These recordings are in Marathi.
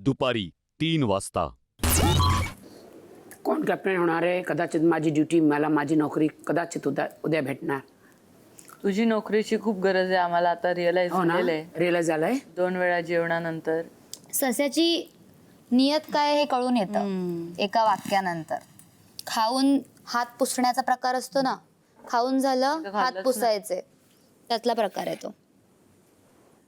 दुपारी 3 वाजता. कोण कॅप्टन होणार आहे? कदाचित माझी ड्युटी, मला माझी नोकरी कदाचित उद्या भेटणार. तुझी नोकरीची खूप गरज आहे आम्हाला आता रिअलाइज हो ना, झालेलं आहे. रिअलाइज झालंय. 2 वेळा जेवणानंतर सस्याची नियत काय हे कळून येतं एका वाक्यानंतर. खाऊन हात पुसण्याचा प्रकार असतो ना, खाऊन झालं घालच हात नाही. पुसायचे, त्यातला प्रकार आहे तो.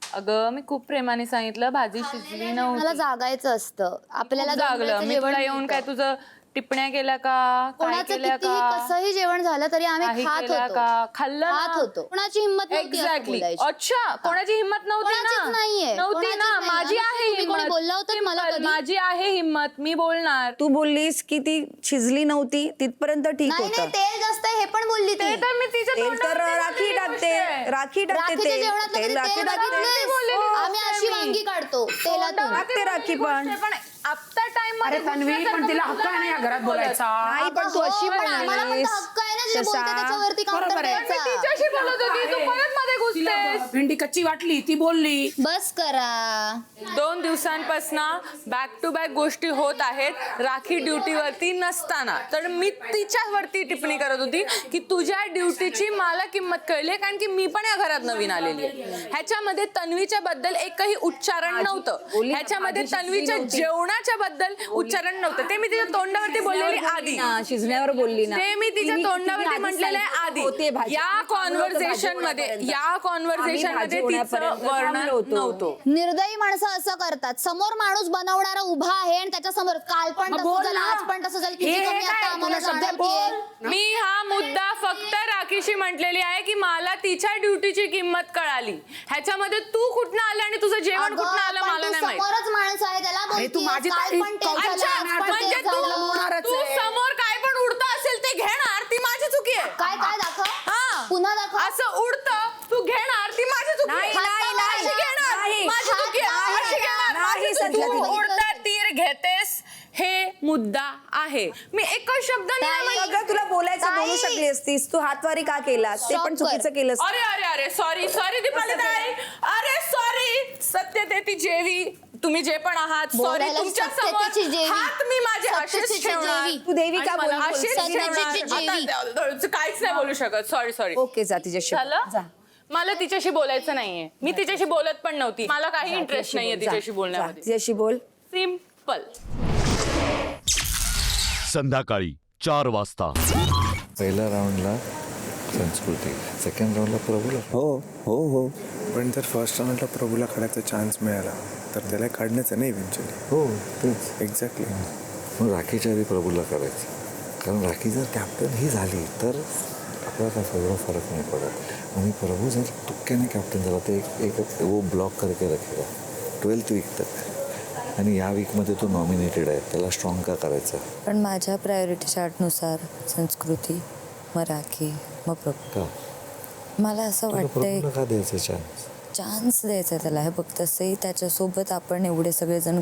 अगं मी खूप प्रेमाने सांगितलं भाजी शिजली मला नव्हती. जागायचं असतं आपल्याला. खूप जागलं. दोन मी वेळचं तुला जेवण येऊन काय मिळतं. तुझं टिप्पण्या केल्या का, काय कोणाचं केल्या कितीही का, कसंही जेवण झालं तरी काही आम्ही खात केल्या होतो. का, खाल्लं खात ना. होतो. कोणाची हिंमत नव्हती असं एक्झॅक्टली. बोलायची. अच्छा, कोणाची हिंमत नव्हती कोणाचीच ना. नाहीये. नव्हती कोणाचीच ना. नाही. माझी आणि आहे तुम्ही कोणी हिंमत. बोलला होता मला Simple. कधी? माझी आहे हिंमत, मी बोलणार. तू बोललीस की ती शिजली नव्हती तिथपर्यंत ठीक नाही नाही, होतं. तेल जास्त आहे हे पण बोलली ते ती. तर मी तिच्या तेल तर तोंडावरती राखी बोललेली टाकते, गोष्ट आहे. राखी टाकते राखीच्या तेल. जेवणात तेल राखी टाकते. आम्ही अशी वांगी काढतो तेलातून. टाकते राखी पण. आता टाइम अरे तन्वी, पण तिला हक्क आहे ना या घरात बोलायचा. नाही पण तू अशी हो, पण आम्हाला पण बोललीस. हक्क आहे ना जे शशा. बोलते त्याच्यावरती बरोबर काउंटर आहे. द्यायचा. तिच्याशी बोलत होती, तू परत मध्ये तिला घुसतेस. भेंडी कच्ची वाटली, ती बोलली. बस करा. 2 दिवसांपासून बॅक टू बॅक गोष्टी होत आहेत राखी ड्युटीवरती नसताना. तर मी तिच्यावरती टिप्पणी करत होती की तुझ्या ड्युटीची मला किंमत कळली, कारण की मी पण या घरात नवीन आलेली आहे. ह्याच्यामध्ये तन्वीच्या बद्दल एकही उच्चारण नव्हतं. ह्याच्यामध्ये तन्वीच्या जेवणाच्या बद्दल उच्चारण नव्हतं. ते मी तिच्या तोंडावरती बोललेली आधी. शिजण्यावर बोलली ना. ते मी तिच्या तोंडावरती म्हटलेलं आहे आधी. या कॉन्व्हर्सेशन मध्ये तिचं वर्णन नव्हतं. निर्दयी माणसं असं करतात. समोर माणूस बनवणारा उभा आहे आणि त्याच्या समोर काल पण मग तसं बोल झालं, ना. आज पण तसं झालं. हे किती कमी काय? आता आम्हाला तुला शब्द जाणवतेय. मी हा मुद्दा फक्त राखीशी म्हटलेली आहे की मला तिच्या ड्युटीची किंमत कळाली. ह्याच्यामध्ये तू कुठनं आलं आणि तुझं जेवण अगं, कुठनं आलं पण मला तू नाही माहित. समोरच माणूस आहे त्याला अरे तू बोलतीयेस. माझी काल तारीफ पण ते कौतुक झालं, अच्छा, आज पण म्हणजे ते झालं. तू समोर काय पण उडतं असेल ते घेणार, ती माझी चुकी आहे. काय काय दाखव हा. पुन्हा दाखव. असं उडतं तू घेणार, ती माझी चुकी आहे. नाही, नाही, अशी घेणार, नाही. माझी चुकी आहे. नाही, अशी घेणार, नाही, माझी चुकी आहे. संध्या, तू उडता तीर घेतेस हे मुद्दा आहे. मी एकच शब्द नाही. अगं तुला बोलायचं बोलू शकली असतीस. तू हातवारी का केला ते पण Stop चुकीचं कर. केलंस. अरे अरे अरे सॉरी दीपाली ताई. अरे सॉरी, सत्यतेची जेवी तुम्ही जे पण आहात, सॉरी. बोलायला तुमच्या सत्यतेची समोर जेवी. हात मी माझे असेच सत्यतेची ठेवणार. जेवी. तू देवी का आणि मला बोलू अशीच बोलतेस? ठेवणार. सत्यतेची जेवी. आता काहीच नाही बोलू शकत. सॉरी ओके जा तिच्याशी बोल. झालं. जा. मला तिच्याशी बोलायचं नाहीये. मी तिच्याशी बोलत पण नव्हती. मला काही इंटरेस्ट नाहीये जा. तिच्याशी जा. बोलण्यामध्ये. तिच्याशी बोल. सिम्पल. संध्याकाळी 4 वाजता. पहिल्या राऊंडला संस्कृती, सेकंड राऊंडला प्रभूला. हो हो हो पण जर फर्स्ट राऊंडला प्रभूला काढायचा चान्स मिळाला तर त्याला काढण्याचं नाही इव्हेंच्युअली. हो तेच. एक्झॅक्टली. मग राखीच्या आधी प्रभूला करायचं, कारण राखी जर कॅप्टन ही झाली तर आपल्याला काय एवढा फरक नाही पडत. आणि प्रभू जर तुक्क्याने कॅप्टन झाला तर एक वो ब्लॉक करके रखेगा 12th वीक तक. आणि या वीकमध्ये तो नॉमिनेटेड आहे, त्याला स्ट्रॉंग का करायचं. पण माझ्या प्रायोरिटी चार्टनुसार संस्कृती, मग राखी, मग प्रभू. का मला असं तुला वाटतंय प्रभूला का द्यायचं चान्स. चान्स द्यायचा त्याला. हे बघ, तसंही त्याच्यासोबत आपण एवढे सगळेजण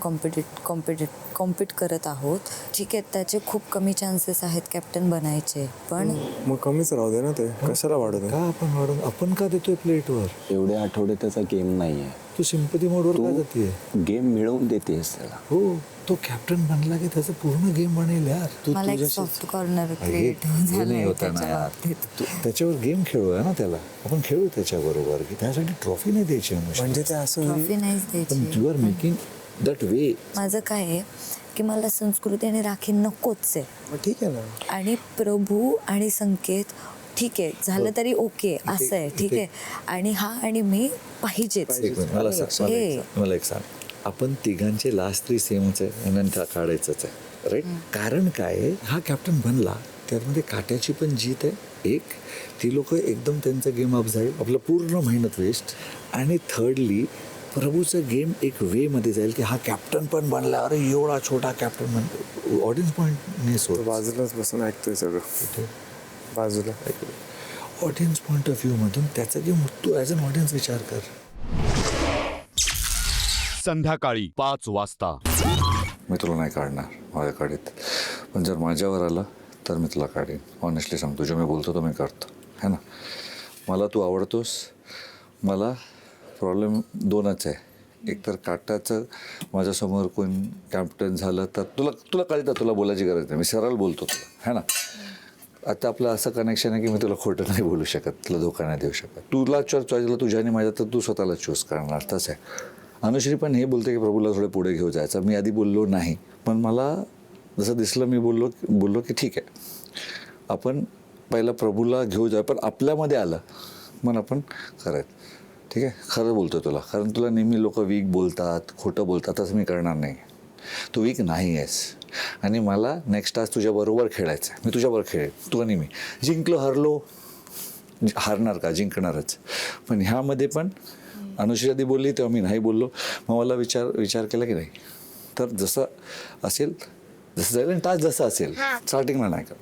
कॉम्पिट करत आहोत. ठीक आहे, त्याचे खूप कमी चान्सेस आहेत कॅप्टन बनायचे, पण मग कमीच राहू दे ना, ते कशाला वाढू दे. का आपण वाढून आपण का देतोय प्लेटवर. एवढे आठवडे त्याचा गेम नाही आहे. तू सिंपती मोडवर का जातीये. गेम मिळवून देतेस त्याला. हो, तो कॅप्टन बनला की त्याचा पूर्ण गेम बनेल यार. तू मला एक तुझ्याशी- सॉफ्ट कॉर्नर हे- क्रिएट हे नाही झालंय होत ना त्याच्या यार. बाबतीत. त्याच्यावर गेम खेळूया ना, त्याला आपण खेळू त्याच्याबरोबर. की त्यासाठी ट्रॉफी नाही द्यायची अनुष्का. म्हणजे ते असं होईल. ट्रॉफी नाहीच पण द्यायची. You are making that way. माझं काय आहे की मला संस्कृती आणि राखी नकोच आहे. मग ठीक आहे ना. आणि प्रभू आणि संकेत ठीक आहे झालं तरी ओके असं आहे. ठीक आहे. आणि हा आणि मी पाहिजेच. एक मिनिट, मला सांग, मला एक सांग. आपण तिघांचे लास्ट 3 सेमच आहे आणि काढायचंच आहे, राईट. कारण काय आहे, हा कॅप्टन बनला त्यामध्ये काट्याची पण जीत आहे. एक, ती लोक एकदम त्यांचा गेम अप जाईल, आपलं पूर्ण मेहनत वेस्ट. आणि थर्डली प्रभूचं गेम एक वे मध्ये जाईल की हा कॅप्टन पण बनला, अरे एवढा छोटा कॅप्टन बनतो. ऑडियन्स पॉईंट नाही तो सोड, बाजूलाच बसून ऐकतोय सगळं. बाजूला ऑडियन्स पॉईंट ऑफ व्ह्यू मधून त्याचा गेम तू ॲज अन ऑडियन्स विचार कर. संध्याकाळी 5 वाजता. मी तुला नाही काढणार माझ्या काढीत, पण जर माझ्यावर आलं तर मी तुला काढीन. ऑनेस्टली सांगतो, जो मी बोलतो तो मी करतो, है ना. मला तू आवडतोस. मला प्रॉब्लेम 2च आहे एकतर काटाचं माझ्यासमोर कोण कॅप्टन झालं तर तुला कळतं, तुला बोलायची गरज नाही, मी सरळ बोलतो तुला, है ना. आता आपलं असं कनेक्शन आहे की मी तुला खोटं नाही बोलू शकत, तुला धोका नाही देऊ शकत. तुला चॉईसला तुझ्याने माझ्या तर तू स्वतःला चूज करणार, तसं आहे. अनुश्री पण हे बोलते की प्रभूला थोडे पुढे घेऊ जायचं. मी आधी बोललो नाही, पण मला जसं दिसलं मी बोललो की ठीक आहे, आपण पहिला प्रभूला घेऊ जाऊ, पण आपल्यामध्ये आलं मग आपण करायचं. ठीक आहे, खरं बोलतो तुला, कारण तुला नेहमी लोक वीक बोलतात, खोटं बोलतात, असं मी करणार नाही. तू वीक नाही आहेस आणि मला नेक्स्ट टास्क तुझ्याबरोबर खेळायचं आहे. मी तुझ्याबरोबर खेळेन, तू आणि मी. जिंकलो हरलो, हारणार का, जिंकणारच. पण ह्यामध्ये पण अनुश्री आधी बोलली तेव्हा मी नाही बोललो. मग मला विचार केला की नाही, तर जसं असेल जसं जाईल आणि टास्क जसं असेल स्टार्टिंगला नाही का,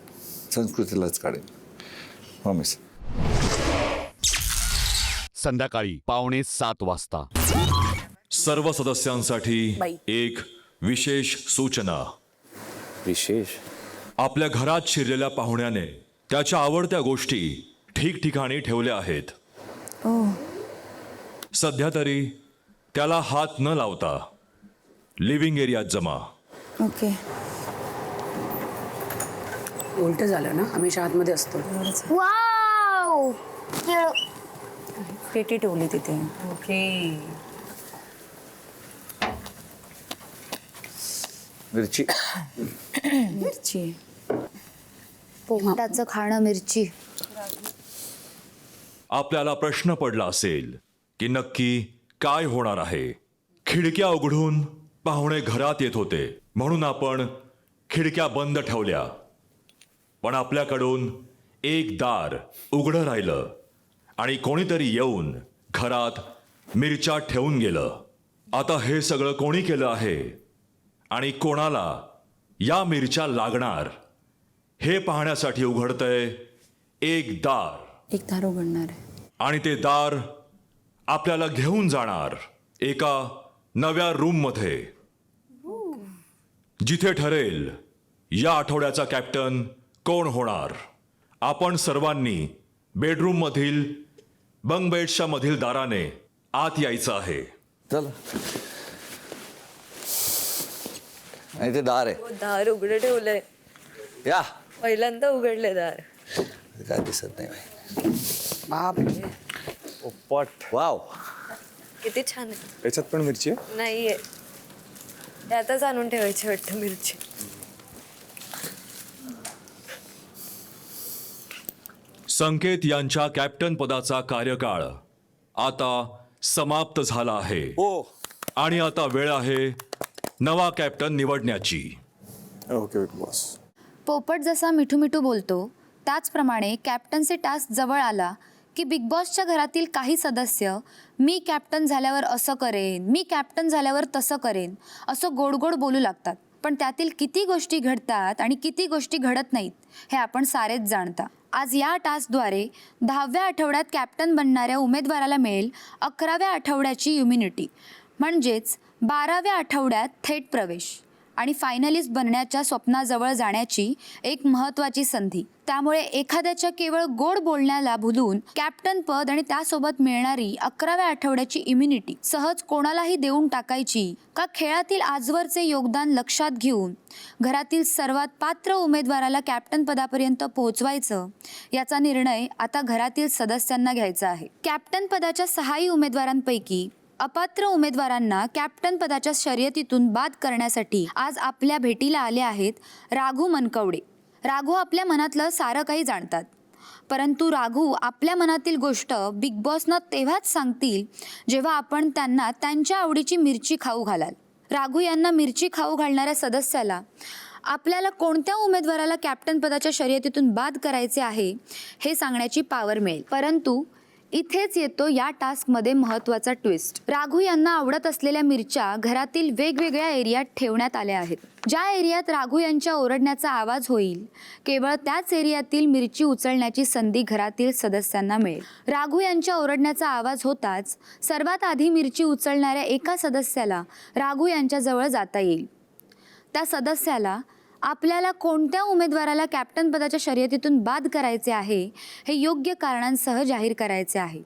संस्कृतीलाच काढेन, प्रॉमिस. संध्याकाळी 6:45 वाजता. सर्व सदस्यांसाठी एक विशेष सूचना. विशेष? आपल्या घरात शिरलेल्या पाहुण्याने त्याच्या आवडत्या गोष्टी ठिकठिकाणी ठेवल्या आहेत. सध्या तरी त्याला हात न लावता लिव्हिंग एरियात जमा. ओके. उलट झालं ना, हमेशा आतमध्ये असतो. वाव, पेटी ठेवली तिथे. ओके. मिरची मिरची. पोपटाचं खाणं मिरची. आपल्याला प्रश्न पडला असेल की नक्की काय होणार आहे. खिडक्या उघडून पाहुणे घरात येत होते म्हणून आपण खिडक्या बंद ठेवल्या, पण आपल्याकडून एक दार उघडं राहिलं आणि कोणीतरी येऊन घरात मिरच्या ठेवून गेलं. आता हे सगळं कोणी केलं आहे आणि कोणाला या मिरच्या लागणार हे पाहण्यासाठी उघडतंय एक दार. एक दार उघडणार आहे आणि ते दार आपल्याला घेऊन जाणार एका नव्या रूममध्ये, जिथे ठरेल या आठवड्याचा कॅप्टन कोण होणार. आपण सर्वांनी बेडरूम मधील बंक बेड्सच्या मधील दाराने आत यायचं आहे. चला. आणि ते दार आहे, दार उघडं ठेवलंय, या पहिल्यांदा उघडले दार. काय दिसत नाही. बाप पट, वाव. किती छान आहे. याच्यात पण मिरची आहे? नाहीये, त्यातच आणून ठेवायची वाटतं मिरची. संकेत यांच्या कॅप्टन पदाचा कार्यकाळ आता समाप्त झाला आहे आणि आता वेळ आहे नवा कॅप्टन निवडण्याची. Okay big boss. पोपट जसा मिठू मिठू बोलतो त्याचप्रमाणे कॅप्टनचे टास्क जवळ आला की बिग बॉसच्या घरातील काही सदस्य मी कॅप्टन झाल्यावर असं करेन, मी कॅप्टन झाल्यावर तसं करेन असं गोड गोड बोलू लागतात. पण त्यातील किती गोष्टी घडतात आणि किती गोष्टी घडत नाहीत हे आपण सारेच जाणता. आज या टास्कद्वारे 10व्या आठवड्यात कॅप्टन बनणाऱ्या उमेदवाराला मिळेल 11व्या आठवड्याची इम्युनिटी, म्हणजेच 12व्या आठवड्यात थेट प्रवेश आणि फायनलिस्ट बनण्याच्या स्वप्नाजवळ जाण्याची एक महत्त्वाची संधी. त्यामुळे एखाद्याच्या केवळ गोड बोलण्याला भुलून कॅप्टन पद आणि त्यासोबत मिळणारी 11व्या आठवड्याची इम्युनिटी सहज कोणालाही देऊन टाकायची का खेळातील आजवरचे योगदान लक्षात घेऊन घरातील सर्वात पात्र उमेदवाराला कॅप्टन पदापर्यंत पोहोचवायचं याचा निर्णय आता घरातील सदस्यांना घ्यायचा आहे. कॅप्टन पदाच्या 6 उमेदवारांपैकी अपात्र उमेदवारांना कॅप्टन पदाच्या शर्यतीतून बाद करण्यासाठी आज आपल्या भेटीला आले आहेत राघू मनकवडे. राघू आपल्या मनातलं सारं काही जाणतात, परंतु राघू आपल्या मनातील गोष्ट बिग बॉसना तेव्हाच सांगतील जेव्हा आपण त्यांना त्यांच्या आवडीची मिरची खाऊ घालाल. राघू यांना मिरची खाऊ घालणाऱ्या सदस्याला आपल्याला कोणत्या उमेदवाराला कॅप्टन पदाच्या शर्यतीतून बाद करायचे आहे हे सांगण्याची पावर मिळेल. परंतु इथेच येतो या टास्कमध्ये महत्त्वाचा ट्विस्ट. राघू यांना आवडत असलेल्या मिरच्या घरातील वेगवेगळ्या एरियात ठेवण्यात आल्या आहेत. ज्या एरियात राघू यांच्या ओरडण्याचा आवाज होईल केवळ त्याच एरियातील मिरची उचलण्याची संधी घरातील सदस्यांना मिळेल. राघू यांच्या ओरडण्याचा आवाज होताच सर्वात आधी मिरची उचलणाऱ्या एका सदस्याला राघू यांच्याजवळ जाता येईल. त्या सदस्याला आपल्याला कोणत्या उमेदवाराला कॅप्टन पदाच्या शर्यतीतून बाद करायचे आहे हे योग्य कारणांसह जाहीर करायचे आहे.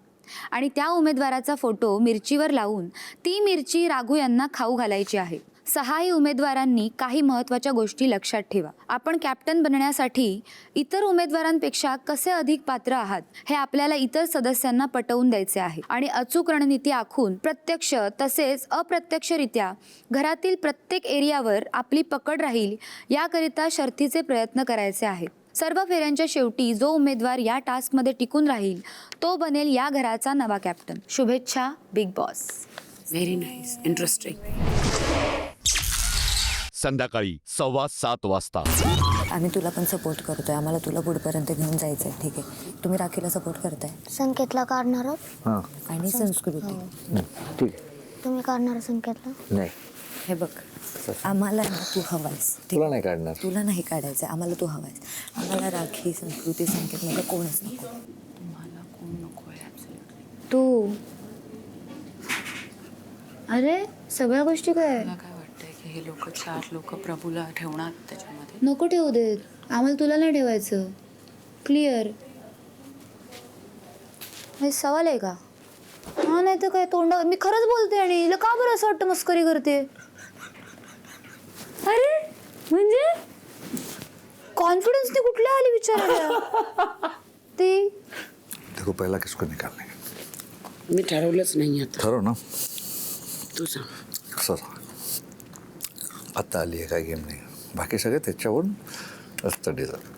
आणि त्या उमेदवाराचा फोटो मिरचीवर लावून ती मिरची राघू यांना खाऊ घालायची आहे. 6ही उमेदवारांनी काही महत्त्वाच्या गोष्टी लक्षात ठेवा. आपण कॅप्टन बनण्यासाठी इतर उमेदवारांपेक्षा कसे अधिक पात्र आहात हे आपल्याला इतर सदस्यांना पटवून द्यायचे आहे आणि अचूक रणनीती आखून प्रत्यक्ष तसेच अप्रत्यक्षरित्या घरातील प्रत्येक एरियावर आपली पकड राहील याकरिता शर्थीचे प्रयत्न करायचे आहेत. सर्व फेऱ्यांच्या शेवटी जो उमेदवार या टास्कमध्ये टिकून राहील तो बनेल या घराचा नवा कॅप्टन. शुभेच्छा big boss. Very nice, interesting. संध्याकाळी 7:15 वाजता. आम्ही तुला पण सपोर्ट करतोय, आम्हाला तुला पुढेपर्यंत घेऊन जायचं आहे. ठीक आहे, तुम्ही राखीला सपोर्ट करताय संकेतला काढणार आहोत हां आणि संस्कृती. ठीक आहे. तुम्ही काढणार संकेतला. नाही हे बघ, आम्हाला ना तू हवायस. तुला नाही काढणार. तुला नाही काढायचं, आम्हाला तू हवायस. आम्हाला राखी, संस्कृती, संकेतमध्ये कोणच नको. मला कोण नको आहे तू अरे सगळ्या गोष्टी काय मला काय वाटतंय की हे लोक 4 लोक प्रभूला ठेवणार त्याच्यामध्ये. नको ठेवू देत, आम्हाला तुला नाही ठेवायचं. क्लिअर. हे सवाल आहे का? हा नाही तर काय तोंडा मी खरंच बोलते आणि हिला का बरं असं वाटतं मस्करी करते. अरे म्हणजे कॉन्फिडन्सने कुठल्या आली विचारायला ते. देखो पहिला किसको निकालने मी ठरवलंच नाही आता. ठरव ना. तू सांग. सर आता आली आहे, काय गेम नाही. बाकी सगळे त्याच्यावरून असतं डिझर्व.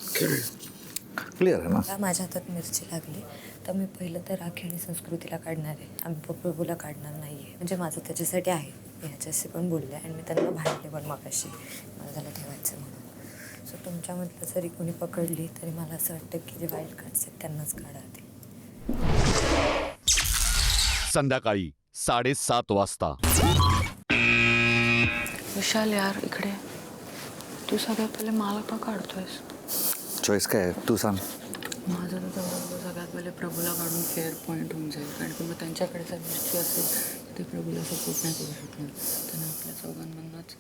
क्लिअर आहे ना. मला माझ्या हातात मिरची लागली तर मी पहिलं तर राखी आणि संस्कृतीला काढणार आहे. आम्ही प्रभूला काढणार नाही आहे. म्हणजे माझं त्याच्यासाठी आहे. मी ह्याच्याशी पण बोलले आणि मी त्यांना भांडले पण मगाशी मला त्याला ठेवायचं म्हणून. सो तुमच्यामधलं जरी कोणी पकडली तरी मला असं वाटतं की जे वाईल्ड कार्ड्स आहेत त्यांनाच काढा ते. संध्याकाळी 7:30 वाजता. विशाल यार इकडे. तू सगळ्यात पहिले मला का काढतोयस? चॉईस काय आहे तू सांग. माझं तर सगळ्यात पहिले प्रभूला काढून फेअर पॉईंट होऊन जाईल. कारण की मग त्यांच्याकडे जर मिरची असेल तर ते प्रभूला सपोर्ट नाही करू शकणार. त्यांना आपल्या चौघांमधूनच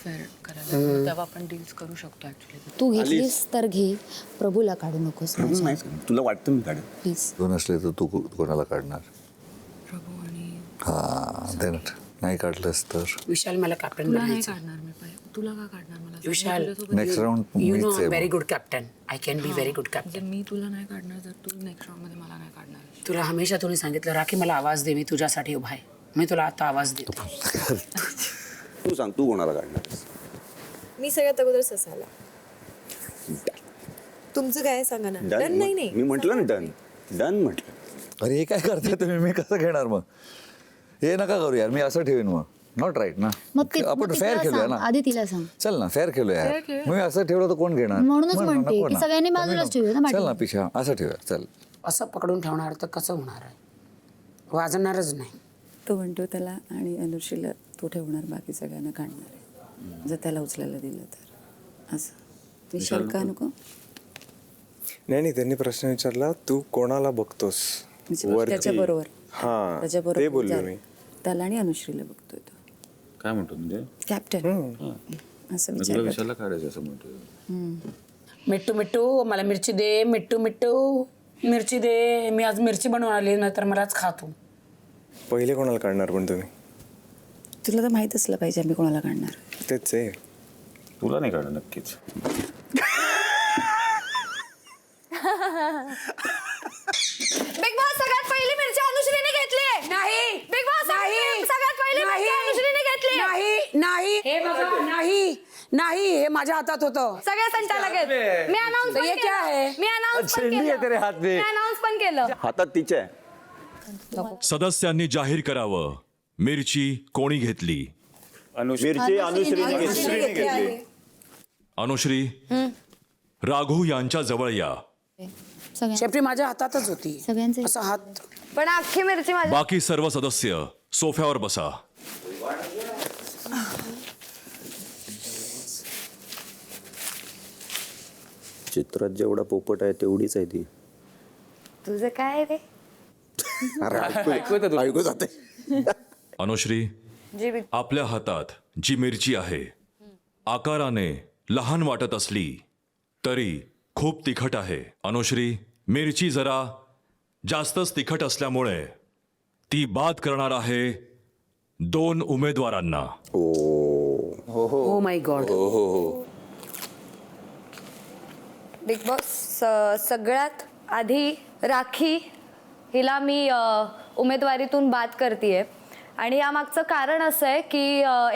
फेअर करायला लागेल. तेव्हा आपण डील्स करू शकतो ॲक्च्युली. तू घेतलीस तर घे, प्रभूला काढू नकोस तुला वाटतं मी काढेन. प्लीज. दोन असले तर तू कोणाला काढणार. प्रभू आणि हां देन नाही काढलंस तर विशाल मला कॅप्टन तुला नाही बनायचं. काढणार मी पाहिजे. तुला का काढणार मला सांग. विशाल, मी तुझ्यासोबत- नेक्स्ट राऊंड यू नो मीच आहे व्हेरी मग. Good captain. I can be very good म्हणजे कॅप्टन. मी तुला नाही काढणार जर तू नेक्स्ट राऊंडमध्ये मला नाही काढणार. तुला हमेशा तुम्ही सांगितलं राखी मला आवाज दे, मी तुझ्यासाठी उभा आहे. मी तुला आता आवाज देतो. तू सांग, तू कोणाला काढणार? मी सगळ्यात अगोदर ससाला. तुमचं काय सांगा ना. डन नाही नाही मी म्हटलं ना डन. डन म्हटलं. अरे हे काय करताय तुम्ही. मी कसं घेणार मग. हे नका करू यार. मी असं ठेवीन मग. नॉट राईट ना. आपण फेअर खेळूया ना. आधी तिला सांग. चल ना फेअर खेळूया यार. मी असं ठेवलं तर कोण घेणार. म्हणूनच म्हण ना, म्हणते नको की ना. सगळ्यांनी बाजूलाच ठेवूया ना चल ना पाठी. पिशा असं ठेवूया. चल. असं पकडून ठेवणार तर कसं होणार आहे. वाजणारच नाही. तो म्हणतो त्याला आणि अनुश्रीला तो ठेवणार, बाकी सगळ्यांना काढणार आहे जर त्याला उचलायला दिलं तर. असं विशाल का नको. नाही त्यांनी प्रश्न विचारला तू कोणाला बघतोस म्हणजे त्याच्याबरोबर हां ते त्याच्याबरोबर बोललो झालं. मी. त्याला आणि अनुश्रीला बघतोय तो काय म्हणतो म्हणजे कॅप्टन असं विचार करतो. विशालला काढायचं असं म्हणतो. मिट्टू मिट्टू मला मिरची दे. मिट्टू मिट्टू मिरची दे. मी आज मिरची बनवून आली ना तर मलाच खातो. पहिले कोणाला काढणार पण तुम्ही. तुला तर माहित असलं पाहिजे आम्ही कोणाला काढणार. तेच आहे. तुला नाही काढणार नक्कीच. बिग बॉस सगळ्यात पहिली मिरची अनुश्रीने घेतली. नाही. बिग बॉस नाही. सगळ्यात पहिली मिरची अनुश्रीने घेतली. नाही नाही हे बघा नाही नाही हे माझ्या हातात होतं. सगळे संचालक आहेत. मी अनाउन्स तो ये क्या है? मी अनाउन्स पण छेंडी आहे तेरे हात में. मी अनाउन्स पण केलं. हातात तिच्या आहे. सदस्यांनी जाहीर करावं मिरची कोणी घेतली. मिरची अनुश्रीने घेतली. अनुश्री राघू यांच्या जवळ या. शेपटी माझ्या हातातच होती. सगळ्यांचे असं हात. पण अख्खी मिरची माझी. बाकी सर्व सदस्य सोफ्यावर बसा. चित्रात जेवढा पोपट आहे तेवढीच आहे ती. तुझं काय रे. ऐकू जाते. अनुश्री आपल्या हातात जी मिरची आहे आकाराने लहान वाटत असली तरी खूप तिखट आहे. अनुश्री मिरची जरा जास्तच तिखट असल्यामुळे ती बाद करणार आहे 2 उमेदवारांना. Oh my God. Big boss सगळ्यात आधी राखी हिला मी उमेदवारीतून बाद करते आणि यामागचं कारण असं आहे की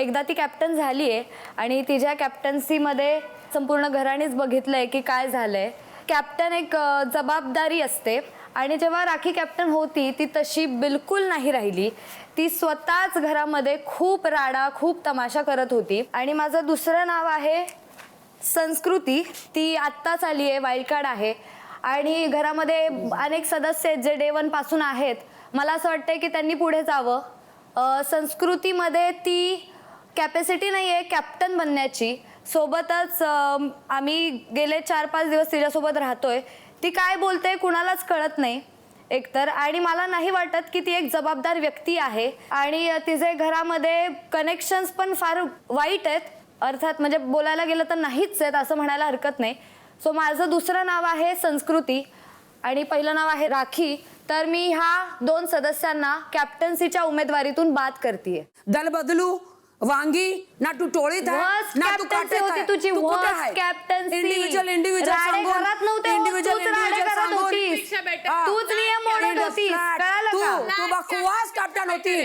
एकदा ती कॅप्टन झाली आहे आणि तिच्या कॅप्टन्सीमध्ये संपूर्ण घरानेच बघितलं आहे की काय झालं आहे. कॅप्टन एक जबाबदारी असते आणि जेव्हा राखी कॅप्टन होती ती तशी बिलकुल नाही राहिली. ती स्वतःच घरामध्ये खूप राडा खूप तमाशा करत होती. आणि माझं दुसरं नाव आहे संस्कृती. ती आत्ताच आली आहे, वाईल्ड कार्ड आहे आणि घरामध्ये अनेक सदस्य आहेत जे डे 1 पासून आहेत. मला असं वाटतं की त्यांनी पुढे जावं. संस्कृतीमध्ये ती कॅपॅसिटी नाही आहे कॅप्टन बनण्याची. सोबतच आम्ही गेले 4-5 दिवस तिच्यासोबत राहतोय. ती काय बोलते कुणालाच कळत नाही एकतर. आणि मला नाही वाटत की ती एक जबाबदार व्यक्ती आहे. आणि तिचे घरामध्ये कनेक्शन्स पण फार वाईट आहेत. अर्थात म्हणजे बोलायला गेलं तर नाहीच आहेत असं म्हणायला हरकत नाही. सो माझं दुसरं नाव आहे संस्कृती आणि पहिलं नाव आहे राखी. तर मी ह्या 2 सदस्यांना कॅप्टन्सीच्या उमेदवारीतून बाद करतेय. दल बदलू वांगी ना तू टोळीत Worst captaincy होती तुझी, worst captaincy. राडे घरात नव्हते होत, तूच राडे करत होतीस. तूच नियम मोडत होतीस, कळालं का? तू बकवास कॅप्टन होती,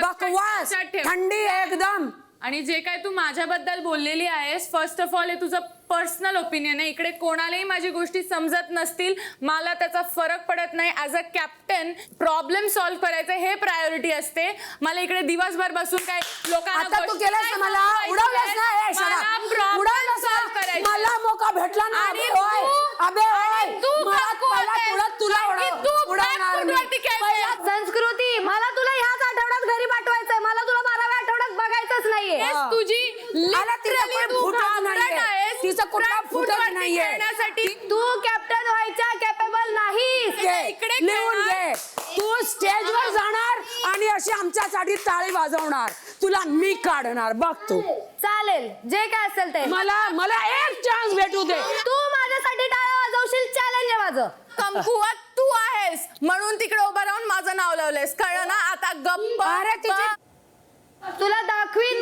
बकवास, थंडी एकदम. आणि जे काय तू माझ्याबद्दल बोललेली आहेस, फर्स्ट ऑफ ऑल हे तुझं पर्सनल ओपिनियन आहे. इकडे कोणालाही माझी गोष्टी समजत नसतील, मला त्याचा फरक पडत नाही. As a captain problem solve करायचं हे प्रायोरिटी असते. मला इकडे दिवसभर बसून काय लोकांना आता तू केलंस ना मला उडवलंस ना हे शरा उडवलंस ना मला मौका भेटला ना. आणि ओय, अबे ओय, तू तुला उडवणार मी. संस्कृती, मला तुला ह्याच आठवड्यात घरी पाठवायचंय. मला तुला 12व्या आठवड्यात बघायचंच नाहीये. तुझी तिचा कुठला फुटत नाहीये. तू कॅप्टन व्हायच्या कॅपेबल नाहीस. इकडे लिहून घे. तू स्टेजवर जाणार आणि अशी आमच्यासाठी टाळी वाजवणार. तुला मी काढणार बघ तू. चालेल, जे काय असेल ते. मला एक चान्स भेटू दे. तू माझ्यासाठी टाळ्या वाजवशील, चॅलेंज आहे माझं. कमकुवत तू आहेस म्हणून तिकडे उभं राहून माझं नाव लावलंयस, कळलं ना? आता गप्प. अरे तुला दाखवीन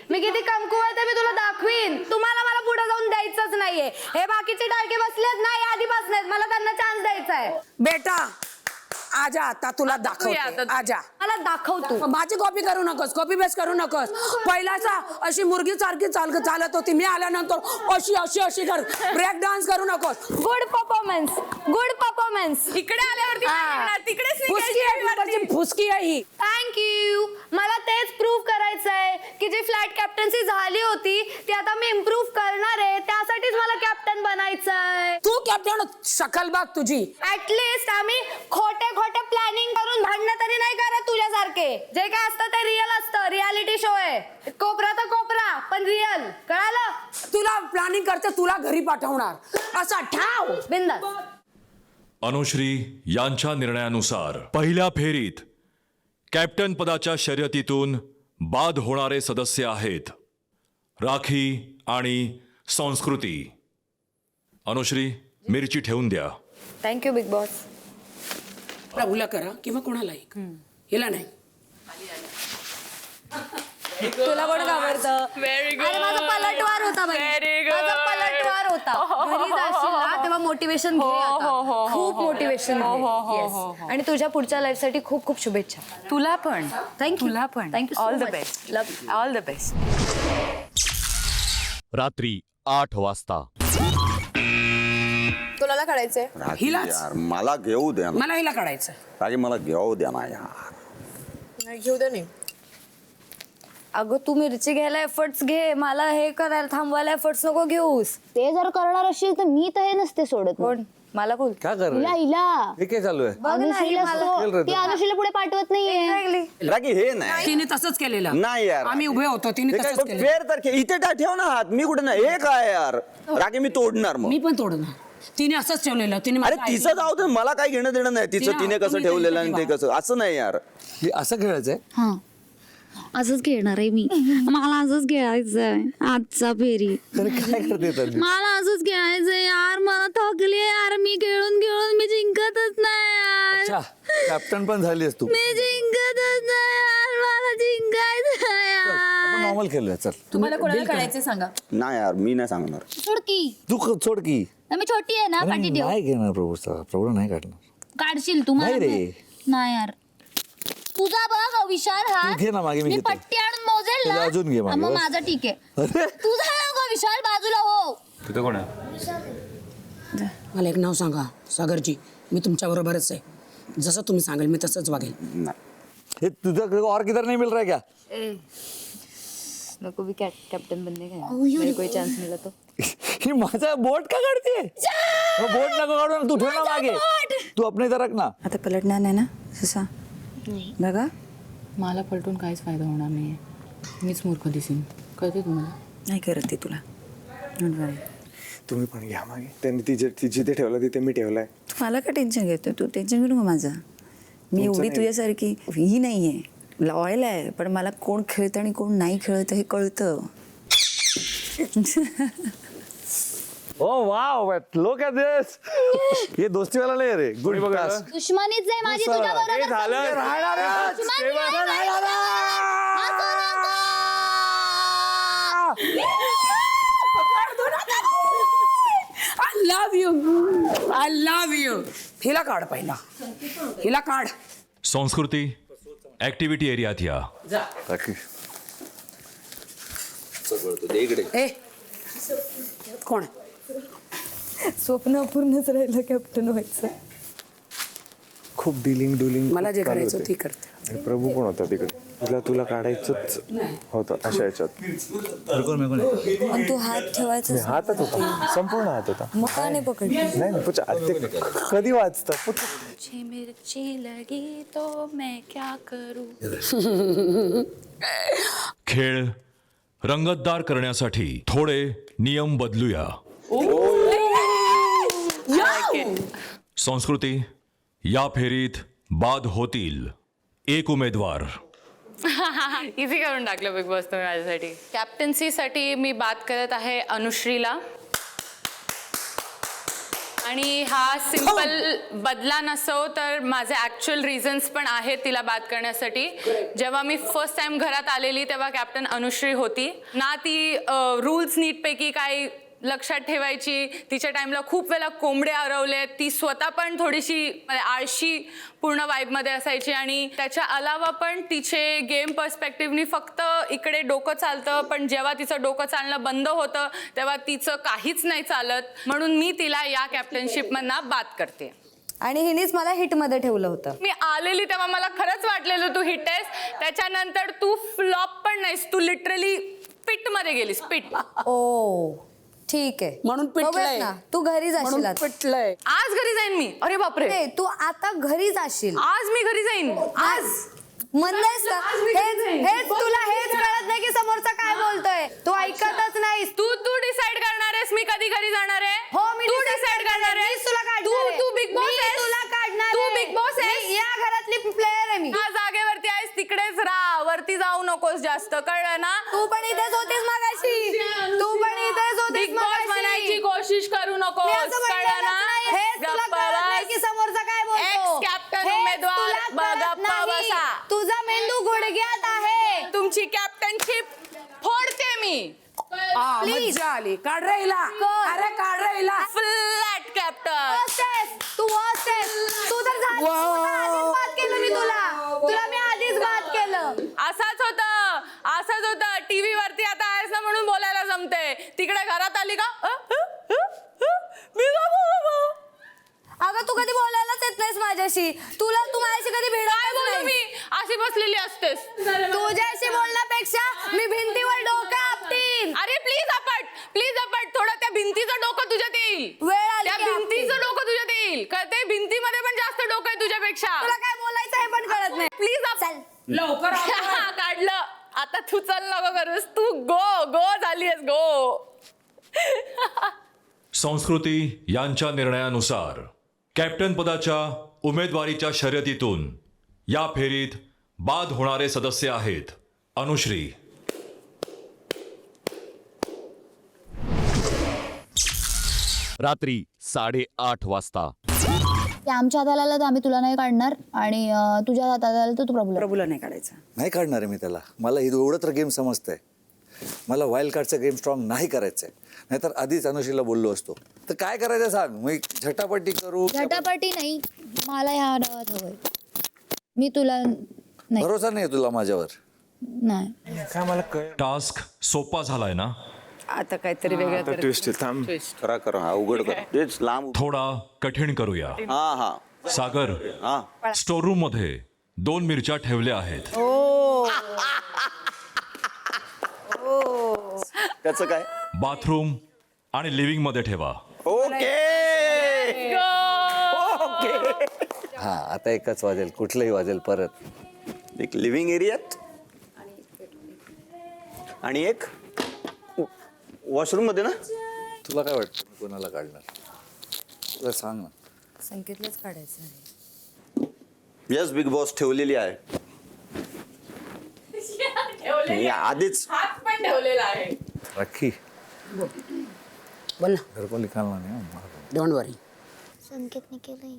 मी किती कमकुवत आहे. मी तुला दाखवीन. तुम्हाला मला पुढे जाऊन द्यायचंच नाहीये. हे बाकीचे टाळके बसलेत नाही आधीपासून आहेत, मला त्यांना चान्स द्यायचा आहे. बेटा आजा, आता तुला दाखवते. आजा, मला दाखव तू. माझी कॉपी करू नकोस, कॉपी पेस्ट करू नकोस. पहिलाचा अशी मुर्गी सारखी चालत होती, मी आल्यानंतर अशी कर. ब्रेक डान्स करू नकोस. Good performance, good performance. इकडे आल्यावरती तिकडे फुसकी आहे ही. थँक्यू. मला तेच प्रूव्ह करायचं आहे की जी फ्लॅट कॅप्टन्सी झाली होती ती आता मी इम्प्रूव्ह करणार आहे. त्यासाठीच मला कॅप्टन बनायचं आहे. तू कॅप्टन शकल बघ तुझी. ऍटलीस्ट आम्ही खोटे प्लॅनिंग करून भांडणं तरी नाही करत तुझ्यासारखे. जे काय असतं ते रिअल असतं. रियालिटी शो आहे. कोपरा तर कोपरा पण रिअल, कळालं? तुला प्लॅनिंग करते, तुला घरी पाठवणार असा ठाव बिंदास. अनुश्री यांच्या निर्णयानुसार पहिल्या फेरीत कॅप्टन पदाच्या शर्यतीतून बाद होणारे सदस्य आहेत राखी आणि संस्कृती. अनुश्री, मिरची ठेवून द्या. Thank you Bigg boss. प्रभूला करा किंवा कोणालाही, हिला नाही. तुला कोण घाबरतं? Very good. अरे माझा पलटवार होता बाई. Very good. माझा पलटवार होता. घरी जाशील ना तेव्हा मोटिवेशन घे आता. खूप मोटिवेशन घे. आणि तुझ्या पुढच्या लाईफ साठी खूप खूप शुभेच्छा. तुला पण. थँक्यू. तुला पण. Thank you. All the best. All the best. रात्री 8 वाजता. तुला काढायचंय? हिलाच. यार मला घेऊ द्या ना. मला हिला काढायचं. रागी मला घेऊ द्या ना यार. घेऊ दे नाही. अगं तू मिरची घ्यायला एफर्ट्स घे, मला हे करायला थांबवायला एफर्ट्स नको घेऊस. ते जर करणार असशील तर मी तर हे नसते सोडत. कोण? मला बोल. काय कर हिला हे काय चालू आहे? बघ ना, ही मला- ती अनुशीला पुढे पाठवत नाहीये. रागी हे नाही तिने तसंच केलेलं नाही यार. आम्ही उभे होतो, तिने तसंच केलं. फेर तर इथे ठेव ना हात. मी कुठे नाही. हे काय यार रागी मी तोडणार मग. मी पण तोडणार. तिने असंच ठेवलेलं. तिने अरे माझं तिचं जाऊ दे, मला काय घेणं देणं नाही. तिचं तिने कसं ठेवलेलं आणि ते कसं असं नाही यार. असं खेळायचंय. हा असंच घेणार आहे मी. मला असंच खेळायचंय आजचा फेरी. काय करते मला असंच खेळायचंय यार. मला थकली यार. मी खेळून मी जिंकतच नाही यार. अच्छा कॅप्टन पण झालीस तू मी जिंकतच नाही यार, मला जिंकायचं आपण नॉर्मल खेळूया चल. तुम्हाला कोणाला कळायचे सांगा. नाही यार मी नाही सांगणार. सोड की सोड की मी छोटी आहे ना, पाठी ठेव. नाही घेणार प्रभूला नाही काढणार. काढशील तुम्हाला नाही रे. नाही यार, तुझा बघ विशाल तू हा घे ना मागे, मी मी घेतो. पट्टी आणून मोजेल तुला ना, अजून घे मागे, मग बस. माझा ठीक आहे. अरे तुझा नको विशाल, बाजूला हो. तिथं कोण आहे? मला एक नाव सांगा. सागरजी, मी तुमच्या बरोबरच आहे. जसं तुम्ही सांगाल मी तसंच वागेल. हे तुझं और किधर नहीं मिल रहा है क्या? नको भी कॅप्टन बनने का मेरे कोई चान्स मिला तो. ही माझा बोट का काढते? बोट नको काढू ना, तू ठेव ना मागे. तू अपने इधर रख ना. आता पलटणार नाही ना ससा बघा. मला पलटून काहीच फायदा होणार नाही. मीच मूर्ख दिसेन. कळते तुम्हाला? नाही करत ती तुला. Don't worry. तुम्ही पण घ्या मागे. त्यांनी तिची ते ठेवलं तिथे मी ठेवलाय. तू मला का टेन्शन घेतो? तू टेन्शन घेऊ नको माझं. मी एवढी तुझ्यासारखी ही नाही आहे, लॉयल आहे, पण मला कोण खेळतं आणि कोण नाही खेळतं हे कळतं. ओ वाव लुक एट दिस. हे दोस्ती वाला नाही रे. Good pass. दुश्मनीच आहे माझी तुझ्या बरोबर. I love you. हिला काढ पहिला, हिला काढ. संस्कृती ऍक्टिव्हिटी एरियात या. ए कोण? स्वप्न अपूर्णच राहिलं कॅप्टन व्हायचं. खूप डिलिंग मला जे करायचं ते करते. प्रभू कोण होता तिकडे? तुला काढायचंच होतं अशा याच्यात. पण तू हात ठेवायचा हातात होता, संपूर्ण हात होता. मग का नाही पकडली? नाही ते कधी वाचतं? मिर्ची लगी तो मैं क्या करूं. खेळ रंगतदार करण्यासाठी थोडे नियम बदलूया. संस्कृती या फेरीत बाद होतील 1 उमेदवार. इझी करून टाकलं बिग बॉस तुम्ही माझ्यासाठी. कॅप्टन्सीसाठी मी बात करत आहे अनुश्रीला. आणि हा सिंपल बदला नसो तर माझे ॲक्च्युअल रिझन्स पण आहेत तिला बात करण्यासाठी. जेव्हा मी फर्स्ट टाइम घरात आलेली तेव्हा कॅप्टन अनुश्री होती ना. ती रूल्स नीटपैकी काय लक्षात ठेवायची. तिच्या टाइमला खूप वेळा कोंबडे हरवले. ती स्वतः पण थोडीशी आळशी पूर्ण वाईबमध्ये असायची. आणि त्याच्या अलावा पण तिचे गेम पर्स्पेक्टिव्हनी फक्त इकडे डोकं चालतं, पण जेव्हा तिचं डोकं चालणं बंद होतं तेव्हा तिचं काहीच नाही चालत. म्हणून मी तिला या कॅप्टनशिपमधनं बात करते. आणि हिनेच मला हिटमध्ये ठेवलं होतं. मी आलेली तेव्हा मला खरंच वाटलेलं तू हिट आहेस. त्याच्यानंतर तू फ्लॉप पण नाहीस, तू लिटरली पिट मध्ये गेलीस. पिट. ओ ठीक आहे, म्हणून पिटलंय ना. तू घरी जाशील आता. पिटलंय. आज घरी जाईन मी. अरे बापरे, ए, तू आता घरी जाशील. आज मी घरी जाईन. आज म्हणलंयस का? हेच तुला हेच कळत नाही की समोरचा काय बोलतोय. तू ऐकतच नाहीस. तू डिसाइड करणार आहेस मी कधी घरी जाणार आहे. हो मी तू डिसाइड करणार आहेस. तुला काढणार. तू बिग बॉस आहेस. तुला काढणार. तू बिग बॉस आहेस. या घरातली प्लेयर आहे मी. हा जागेवरती आहेस तिकडेच राहा, वरती जाऊ नकोस जास्त, कळलं ना. तू पण इथेच होतीस मगाशी. तू पण इथेच होतीस बिग बॉस बनायची कोशिश करू नकोस, कळलं ना. की समोरचा काय बोलतो. एक्स कॅप्टन उमेदवार गप्पा बसा. तुझा मेंदू गुडघ्यात आहे. तुमची कॅप्टनशिप फोडते मी. मज्जा आली. काढ राहिला. अरे काढ राहिला. Flat captain. तू तू तर आधीच बात केलं मी तुला मी आधीच बात केलं. असंच होतं टीव्ही वरती आता आहेस ना म्हणून बोलायला जमते. तिकडे घरात आली का अगं तू कधी बोलायलाच येत नाहीस माझ्याशी. तू माझ्याशी कधी काय बोलू भेटत मी. अशी बसलेली असतेस. तुझ्याशी बोलण्यापेक्षा मी भिंतीवर डोकं आपटीन. अरे प्लीज अपट थोडं त्या भिंतीचं डोकं तुझ्यात येईल. वेळ आली त्या की भिंतीचं डोकं तुझ्यात येईल. कळते, भिंतीमध्ये पण जास्त डोकं आहे तुझ्यापेक्षा. तुला काय बोलायचं हे पण कळत नाही. प्लीज चल लवकर काढलं. आता तू चल नको करूस. तू गो झालीस गो. संस्कृती यांच्या निर्णयानुसार कॅप्टन पदाच्या उमेदवारीच्या शर्यतीतून या फेरीत बाद होणारे सदस्य आहेत अनुश्री, रात्री 8:30 वाजता. की आमच्या हाताला आलं तर आम्ही तुला नाही काढणार आणि तुझ्या हाताला आलं तर तू प्रभूला नाही काढायचा. नाही काढणार आहे मी त्याला. मला हे एवढं तर गेम समजतंय. मला वाईल्ड कार्डचा गेम स्ट्रॉंग नाही करायचा आहे. नाहीतर आधीच अनुशीला बोललो असतो. तर काय करायचं सांग. मी झटापटी करू? झटापटी नाही, मला ह्या डावात हवंय. मी तुला नाही. भरोसा नाही तुला माझ्यावर? नाही. काय मला कळ टास्क सोपा झालाय ना? आता काहीतरी वेगळं कर. ट्विस्ट थांब. करा करा हा उघड कर. तेच लांब. थोडा कठीण करूया. हा हा सागर, हा स्टोर रूम मध्ये 2 मिरच्या ठेवल्या आहेत. त्याचं काय? बाथरूम आणि लिव्हिंग मध्ये ठेवा. ओके हा आता एकच वाजेल, कुठलंही वाजेल परत. एक लिव्हिंग एरियात आणि एक वॉशरूम मध्ये ना. तुला काय वाटतं मी कोणाला काढणार? तुला सांग ना. संकेतलाच काढायचं आहे. यस बिग बॉस ठेवलेली आहे. मी आधीच हात पण ठेवलेला आहे. राखी बोल ना, घर को निकालना नाही. डोंट वरी. संकेतने केलंय.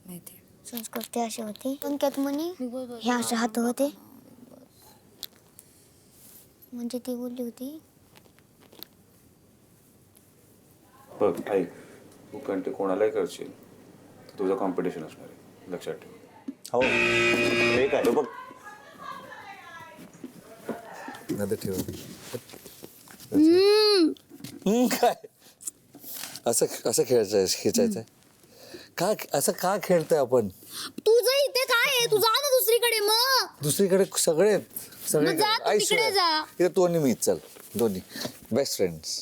माहिती आहे. संस्कृती अशी होती. संकेत म्हणे हे असे हात होते. म्हणजे ती बोलली होती. बघ ऐक, तू कंटे कोणालाही करशील तर तुझं कॉम्पिटिशन असणार आहे, लक्षात ठेव. हो एक आहे बघ. नदी ठेव. काय असं असं खेचायचंय का? असं का खेळतोय आपण? तुझं इथे काय आहे? तू जा ना दुसरीकडे. मग दुसरीकडे सगळे मग जा तू तिकडे जा. इथे तू आणि मी. चल दोन्ही बेस्ट फ्रेंड्स.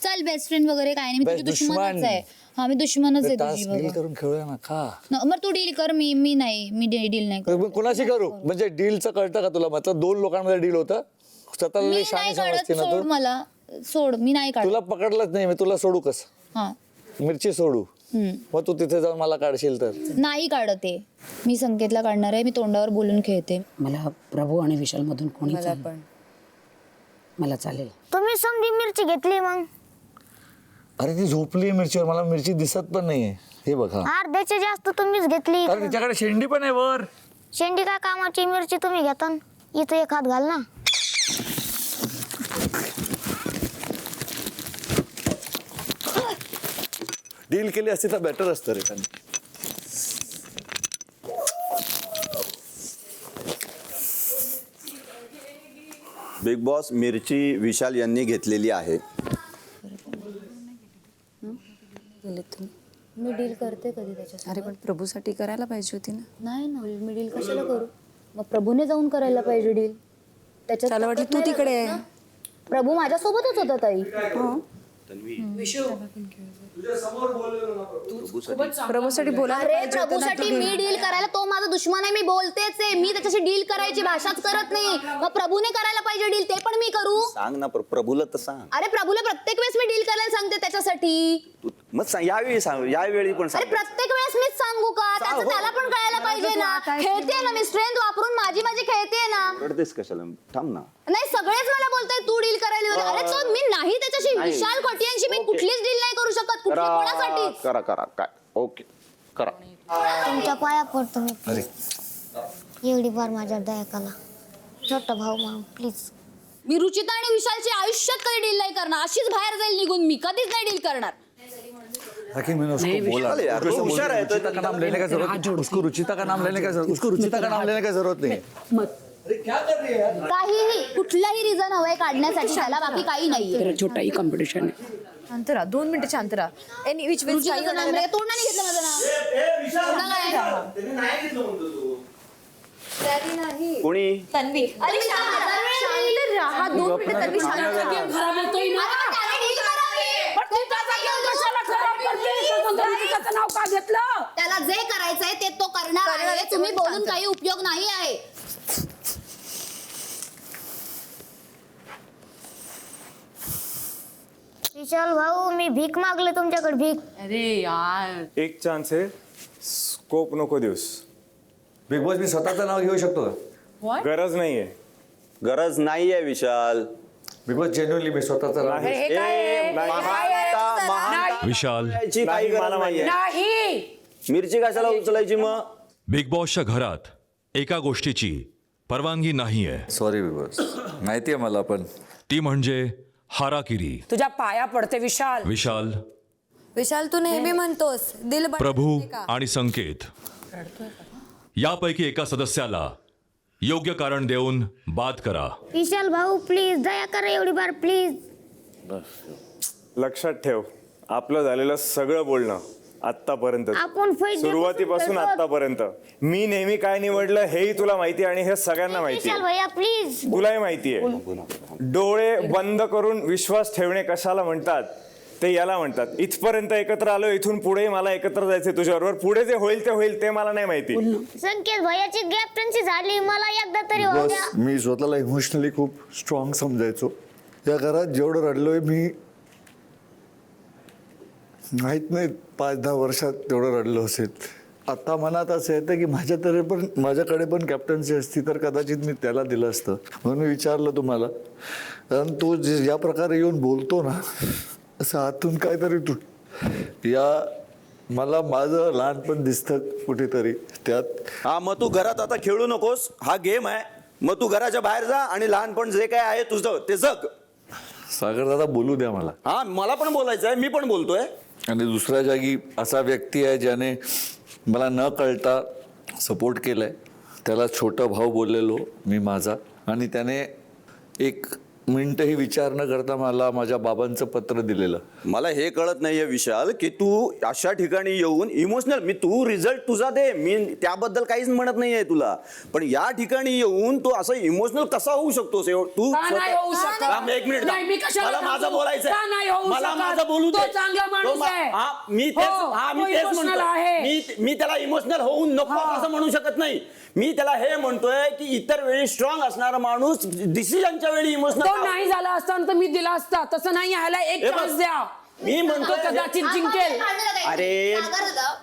चल बेस्ट फ्रेंड वगैरे काय नाही. मी तुझी दुश्मन. दुश्मनच आहे. हा मी दुश्मनच आहे तुझी टास्क डील बाबा. करून खेळूया ना. का मग तू डील कर. मी नाही. मी डील नाही करत. मग कोणाशी करू? म्हणजे डीलचं कळतं का तुला? मतलब 2 लोकांमध्ये डील होतं. स्वतःला मी लई नाही शहाणी काढत. समजते ना सोड तू. मला. सोड. मी नाही काढत. तुला पकडलंच नाही मी. तुला सोडू कसं? हा मिरची सोडू. मग तू तिथे जाऊन मला काढशील तर? नाही काढत आहे. मी संकेतला काढणार आहे. मी तोंडावर बोलून खेळते. मला प्रभू आणि विशाल मधून कोणी मला पण. मला चालेल. तुम्ही समधी मिरची घेतली मग. अरे ती झोपली मिरचीवर. मला मिरची दिसत पण नाहीये. हे बघा. अर्ध्याची जास्त तुम्हीच घेतली. अरे तिच्याकडे शेंडी पण आहे वर. शेंडी काय कामाची? मिरची तुम्ही घेता. इथं एक हात घाल ना. डील केली असती तर बेटर असतं रे. बिग बॉस मिरची विशाल यांनी घेतलेली आहे. मी डील करते कधी त्याच्यासोबत. अरे पण प्रभूसाठी करायला पाहिजे होती ना. नाही ना. मी डील कशाला करू? मग प्रभूने जाऊन करायला पाहिजे डील. त्याच्यात त्याला वाटलं ताकद तू नाही तिकडे लागत आहे. ना. प्रभू माझ्यासोबतच होता ताई. प्रभूसाठी बोलायला अरे पाहिजे होतं ना प्रभूसाठी तू. मी डील करायला. तो माझा दुश्मन आहे. मी बोलतेच आहे. मी त्याच्याशी डील करायची भाषाच करत नाही. मग प्रभूने करायला पाहिजे डील. ते पण मी करू. सांग ना प्रभूला तर सांग. अरे प्रभूला प्रत्येक वेळेस मी डील करायला सांगते त्याच्यासाठी. मग सांग यावेळी सांग. यावेळी पण अरे सांग. प्रत्येक वेळेस मीच सांगू का? त्याचं त्याला पण कळायला पाहिजे ना. खेळते ना मी. स्ट्रेंथ वापरून माझी खेळते ना. रडतेस कशाला? थांब ना. नाही सगळेच मला बोलताय तू डील करायला वगैरे. अरे तो मी नाही त्याच्याशी. नाही. विशाल कटियांशी मी कुठलीच डील नाही करू शकत. कुठली कोणासाठी. करा करा काय. ओके करा. तुमच्या पाया पडतो मी. अरे एवढी बार माझ्या दयाकाला. छोटा भाऊ म्हणून प्लीज. मी रुचिता आणि विशालची आयुष्यात कधी डील नाही करणार. अशीच बाहेर जाईल निघून. मी कधीच नाही डील करणार. राखी मैंने उसको बोला अरे यार, वो होशियार है, तो रुचिता का नाम लेने का जरूरत उसको रुचिता का नाम लेने का जरूरत उसको रुचिता का नाम लेने का जरूरत नहीं. काहीही कुठलाही रिझन हवंय काढण्यासाठी त्याला. बाकी काही नाहीये. तर छोटाही कॉम्पिटिशन आहे. अंतरा 2 मिनिटाची अंतरा. एनी विच रुचिताचं नाव नाही. तोंडाने घेतलं माझं नाव. तोंडाला आहे. कोणी? तन्वी. अरे मी शांत हा 2 मिनिटं तन्वी शांत. अरे मग त्याने deal करावी. त्याला जे करायचंय ते तो करणार आहे. तुम्ही बोलून काही उपयोग नाही आहे. विशाल भाऊ मी भीक मागले तुमच्याकडे. भीक. अरे यार. एक चान्स आहे, स्कोप नको देऊस. बिग बॉस मी स्वतःचं नाव घेऊ शकतो का? गरज नाहीये. गरज नाहीये विशाल. बिग बॉस जेन्युअनली मी स्वतःचं नाव घेऊ. महानता विशाल याची काही गरज नाहीये. नाही मिरची कशाला उचलायची मग? बिग बॉसच्या घरात एका गोष्टीची परवानगी नाहीये. सॉरी बिकॉज माहिती आहे मला, पण ती म्हणजे हाराकिरी. तुझ्या पाया पडते विशाल. विशाल, विशाल तू नेहमी म्हणतोस दिल बटन प्रभू का? आणि संकेत यापैकी एका सदस्याला योग्य कारण देऊन बाद करा. विशाल भाऊ प्लीज दया करा एवढी बार प्लीज. लक्षात ठेव, आपलं झालेलं सगळं बोलणं आतापर्यंत, आपण fight सुरुवातीपासून देतो. आतापर्यंत मी नेहमी काय निवडलं हेही तुला माहिती आहे आणि हे सगळ्यांना माहिती विशाल आहे. भैया प्लीज. तुलाही माहिती आहे. डोळे बंद करून विश्वास ठेवणे कशाला म्हणतात ते याला म्हणतात. इथपर्यंत एकत्र आलो, इथून पुढे मला एकत्र जायचे तुझ्याबरोबर. पुढे जे होईल ते मला नाही माहिती. संकेत भैयाची कॅप्टन्सी झाली, मला एकदा तरी होऊ द्या. मी स्वतःला इमोशनली खूप स्ट्रॉंग समजायचो. या घरात जेवढं रडलोय मी, माहीत नाही 5-10 वर्षात तेवढं रडलो असेल. आता मनात असं येतं की माझ्याकडे पण कॅप्टन्सी असती तर कदाचित मी त्याला दिलं असतं. म्हणून मी विचारलं तुम्हाला, कारण तो ज्या प्रकारे येऊन बोलतो ना, असं आतून काहीतरी मला माझं लहानपण दिसतं कुठेतरी त्यात. हा, मग तू घरात आता खेळू नकोस, हा गेम आहे. मग तू घराच्या बाहेर जा आणि लहानपण जे काय आहे तुझं ते जग. सागर दादा बोलू द्या मला. हा, मला पण बोलायचं आहे, मी पण बोलतोय. आणि दुसऱ्या जागी असा व्यक्ती आहे ज्याने मला न कळता सपोर्ट केलाय. त्याला छोटा भाऊ बोललेलो मी माझा, आणि त्याने 1 मिनिटही विचार न करता मला माझ्या बाबांचं पत्र दिलेलं. मला हे कळत नाहीये विशाल की तू अशा ठिकाणी येऊन इमोशनल, तू रिझल्ट तुझा दे, मी त्याबद्दल काहीच म्हणत नाहीये तुला, पण या ठिकाणी येऊन तू असं इमोशनल कसा होऊ शकतोस? तू का नाही होऊ शकत? थांब, एक मिनिट नाही, मी कशाला मला माझं थांबू? बोलायचंय. का नाही होऊ मला शकत? माझं बोलू तो दे. चांगला माणूस आहे. मी हो, तो तेच emotional आहे. म्हणतो. मी त्याला इमोशनल होऊन नको असं म्हणू शकत नाही. मी त्याला हे म्हणतोय की इतर वेळी स्ट्रॉंग असणारा माणूस डिसिजनच्या वेळी तो इमोशनल नाही झाला असता तर मी दिला असता. तसं नाही, ह्याला एक हे बघ, चान्स द्या. मी म्हणतोय तो कदाचित जिंकेल. अरे.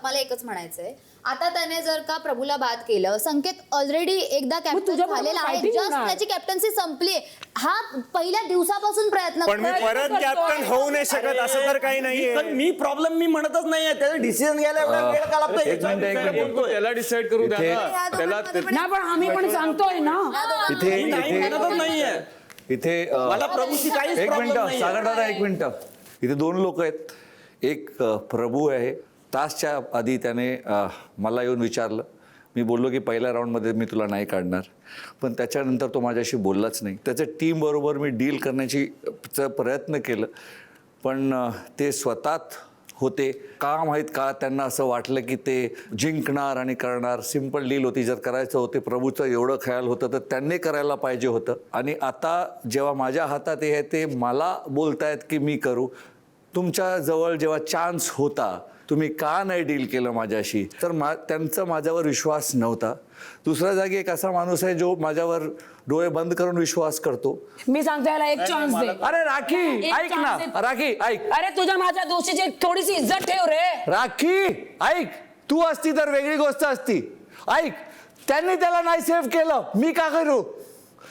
मला एकच म्हणायचंय, आता त्याने जर का प्रभूला बाद केलं, संकेत ऑलरेडी एकदा कॅप्टन तुझ्याबरोबर झालेला आहे, fighting जस्ट होणार. त्याची कॅप्टन्सी संपली. हा पहिल्या दिवसापासून प्रयत्न पण मी परत कॅप्टन होऊ नाही शकत असं तर काही नाहीये. मी प्रॉब्लेम मी म्हणतच नाहीये, त्याचा डिसिजन घ्यायला एवढा वेळ का लागतोय? एक मिनिट. त्याला डिसाइड करू द्या ना. त्याला ना, पण आम्ही पण सांगतोय ना. मी नाही म्हणतच नाहीये. इथे मला प्रभूशी काहीच एक problem मिनिट नाहीये. सागर दादा, एक मिनिट. इथे 2 लोक आहेत. एक प्रभू आहे. तासच्या आधी त्याने मला येऊन विचारलं. मी बोललो की पहिल्या राऊंडमध्ये मी तुला नाही काढणार, पण त्याच्यानंतर तो माझ्याशी बोललाच नाही. त्याच्या टीमबरोबर मी डील करण्याची प्रयत्न केलं, पण ते स्वतःच होते का माहीत का त्यांना असं वाटलं की ते जिंकणार आणि करणार. सिम्पल डील होती. जर करायचं होते प्रभूचं एवढं ख्याल होतं तर त्यांनी करायला पाहिजे होतं. आणि आता जेव्हा माझ्या हातात हे ते मला बोलतायत की मी करू, तुमच्या जवळ जेव्हा चान्स होता तुम्ही का नाही डील केलं माझ्याशी, तर त्यांचा माझ्यावर विश्वास नव्हता. दुसऱ्या जागी एक असा माणूस आहे जो माझ्यावर डोळे बंद करून विश्वास करतो. मी सांगतो याला एक चान्स दे. अरे राखी एक ऐक ना, chance दे. राखी ऐक. अरे तुझ्या माझ्या दोषीची थोडीशी इज्जत ठेव रे. राखी ऐक, तू असती तर वेगळी गोष्ट असती. ऐक, त्यांनी त्याला नाही सेव्ह केलं, मी का करू?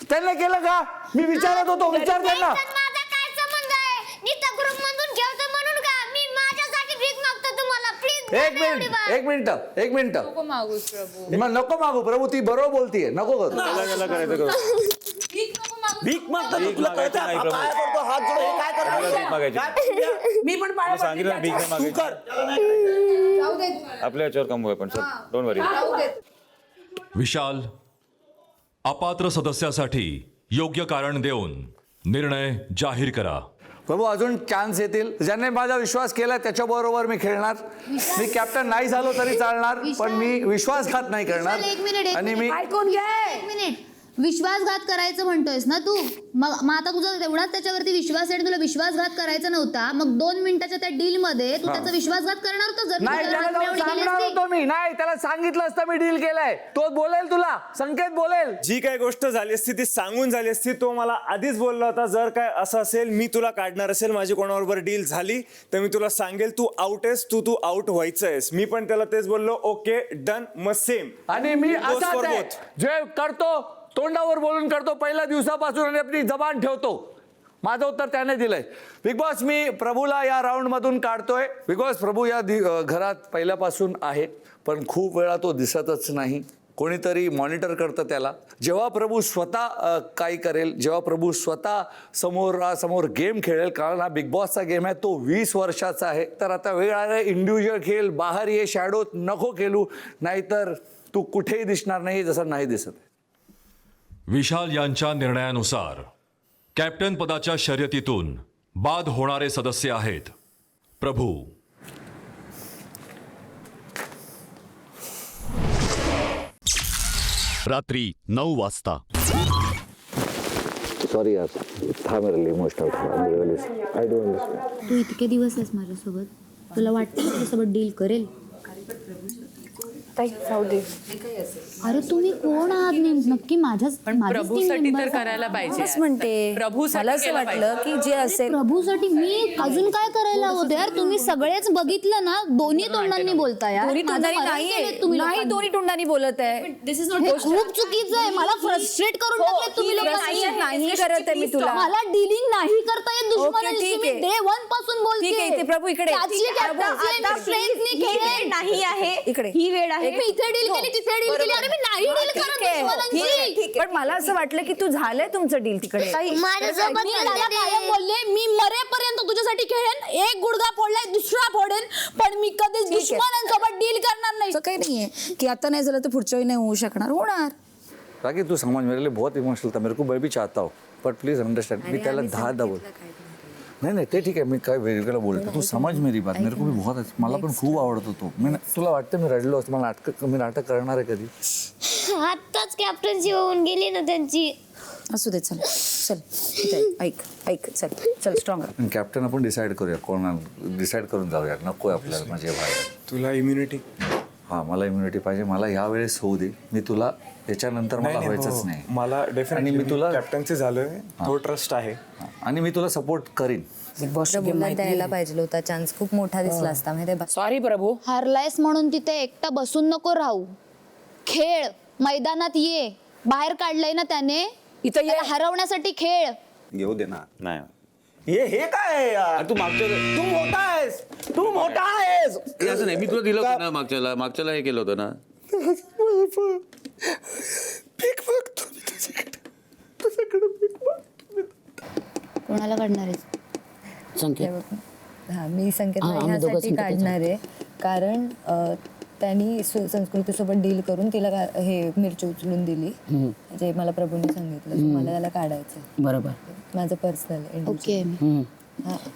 त्यांनी केलं का? मी विचारत होतो, विचार त्यांना. माझा काय संबंध आहे? नुसतं ग्रुप मधून ठेवतो म्हणून का? मी माझ्यासाठी भीक मागतो तुम्हाला, प्लीज. एक मिनिट. नको मागूस प्रभू. मग नको मागू प्रभू, ती बरोबर बोलतीये, नको करू. भीक मागतो तू, तुला कळतं? हा काय करतो? हात जोड, हे काय करतो? मी पण पाया सांगितलं भीक नाही तू मागायची. कर. आपल्या याच्यावर कमवूया पण डोंट वरी. विशाल, अपात्र सदस्यासाठी योग्य कारण देऊन निर्णय जाहीर करा. प्रभू अजून चान्स येतील. ज्याने माझा विश्वास केला त्याच्याबरोबर मी खेळणार. मी कॅप्टन नाही झालो तरी चालणार, पण मी विश्वासघात नाही करणार. एक मिनिट, आणि मी ऐकून घे. एक मिनिट. विश्वासघात करायचं म्हणतोयस ना तू, मग आता तुझा एवढाच त्याच्यावरती विश्वास आहे, तुला विश्वासघात करायचा नव्हता, मग 2 मिनिटाच्या त्या डील मध्ये तू त्याचा विश्वासघात करणार होता? जर नाही, त्याला जाऊन सांगणार होतो मी. नाही, त्याला सांगितलं असतं मी डील केलंय. तो बोलेल तुला, संकेत बोलेल. जी काय गोष्ट झाली असती ती सांगून झाली असती. तो मला आधीच बोलला होता जर काय असं असेल, मी तुला काढणार असेल, माझी कोणाबरोबर डील झाली तर मी तुला सांगेल तू आउट आहेस, तू आउट व्हायचं आहेस. मी पण त्याला तेच बोललो, ओके डन, मग सेम. आणि मी असाच आहे, जे करतो तोंडावर बोलून करतो पहिल्या दिवसापासून, आणि आपली जबान ठेवतो. माझं उत्तर त्याने दिलंय. बिग बॉस, मी प्रभूला या राऊंडमधून काढतोय. बिकॉज प्रभू या घरात पहिल्यापासून आहे, पण खूप वेळा तो दिसतच नाही. कोणीतरी मॉनिटर करतं त्याला. जेव्हा प्रभू स्वतः काही करेल, जेव्हा प्रभू स्वतः समोर गेम खेळेल, कारण हा बिग बॉसचा गेम आहे, तो 20 वर्षाचा आहे. तर आता वेळ आहे, इंडिव्हिज्युअल खेळ, बाहेर ये, शॅडो नको खेळू, नाहीतर तू कुठेही दिसणार नाही जसं नाही दिसत. विशाल यांच्या निर्णयानुसार कॅप्टन पदाच्या शर्यतीतून बाद होणारे सदस्य आहेत प्रभू, रात्री 9 वाजता. सॉरी यार, था मेरे लिए इमोशनल था. I don't understand. तू इतके दिवस आहेस माझ्यासोबत, तुला वाटतं माझ्यासोबत डील करेल? अरे तुम्ही कोण आहात नक्की? प्रभूसाठी तर करायला पाहिजे. म्हणते प्रभूसाठी मला असं केलं वाटलं की जे असेल प्रभूसाठी मी अजून काय करायला होते यार? तुम्ही सगळेच बघितलं ना, दोन्ही तोंडांनी बोलताय यार. दोन्ही तोंडानी नाही दोन्ही तोंडानी बोलत आहे. हे खूप चुकीचं आहे. मला फ्रस्ट्रेट करून टाकले तुम्ही लोकांनी. नाही करत आहे मी तुला. मला डीलिंग नाही करता येत दुश्मनाशी. ठीक मी आहे. डे 1 पासून बोलते. ठीक आहे, इथे प्रभू इकडे. त्याची आता स्ट्रेंथनी खेळेल. नाही आहे इकडे ही वेळ आहे. मी इथे डील केली, तिथे डील केली. अरे मी नाही डील करत दुश्मनांशी. पण मला असं वाटलं की तू झालंय तुमचं डील तिकडे. माझ्यासोबत कायम बोलले, मी मरेपर्यंत तुझ्यासाठी खेळेन. एक गुडघा फोडलाय, दुसरा फोडेन, पण मी कधीच दुश्मनांसोबत डील करणार नाही. असं काही नाहीये की आता नाही झालं तर पुढच्या वेळी नाही होऊ शकणार. होणार. बाकी तू समझ, मेरे लिए बहुत इमोशनल था. मेरे को मैं भी चाहता हूँ, बट प्लीज अंडरस्टैंड. मी त्याला 10 बोल. नाही ते ठीक आहे, मी काय वेगळं बोलतो. तू समज मेरी बात. मेरे को भी बहुत, मला पण खूप आवडत होतो. मी तुला वाटतं मी रडलो असतो. मला मी नाटक करणार आहे कधी? आत्ताच कॅप्टन्सी होऊन गेली ना त्यांची. असू दे, चल चल इथे ऐक चल चल स्ट्रॉंग. कॅप्टन आपण डिसाईड करूया, कोण डिसाईड करून जाऊया. नको आपल्याला माझे भाई. तुला इम्युनिटी? हां, मला इम्युनिटी पाहिजे. मला यावेळेस होऊ दे. मी तुला त्याच्यानंतर मला व्हायचंच नाही. मला डेफिनेटली मी तुला कॅप्टनचे झालोय, तो ट्रस्ट आहे आणि मी तुला सपोर्ट करीन. प्रभूला द्यायला पाहिजे होता चान्स. खूप मोठा दिसला असता माहिती. सॉरी प्रभू. हारलायस म्हणून तिथे एकटा बसून नको राहू. खेळ, मैदानात ये. बाहेर काढलंय ना त्याने, इथं ये. हरवण्यासाठी खेळ. घेऊ दे ना. नाही हे काय आहे यार? तू मागच्या तू मोठा आहेस. असं नाही, मी तुला दिलं होतं ना मागच्याला हे केलं होतं ना. कोणाला काढणार आहेस? संकेत. हा, मी संकेत आम्ही दोघं ह्यासाठी संकेत काढणार आहे कारण त्यांनी संस्कृतीसोबत डील करून तिला हे मिरची उचलून दिली, जे मला प्रभूने सांगितलं. मला त्याला काढायचं. बरोबर. माझं पर्सनल. ओके.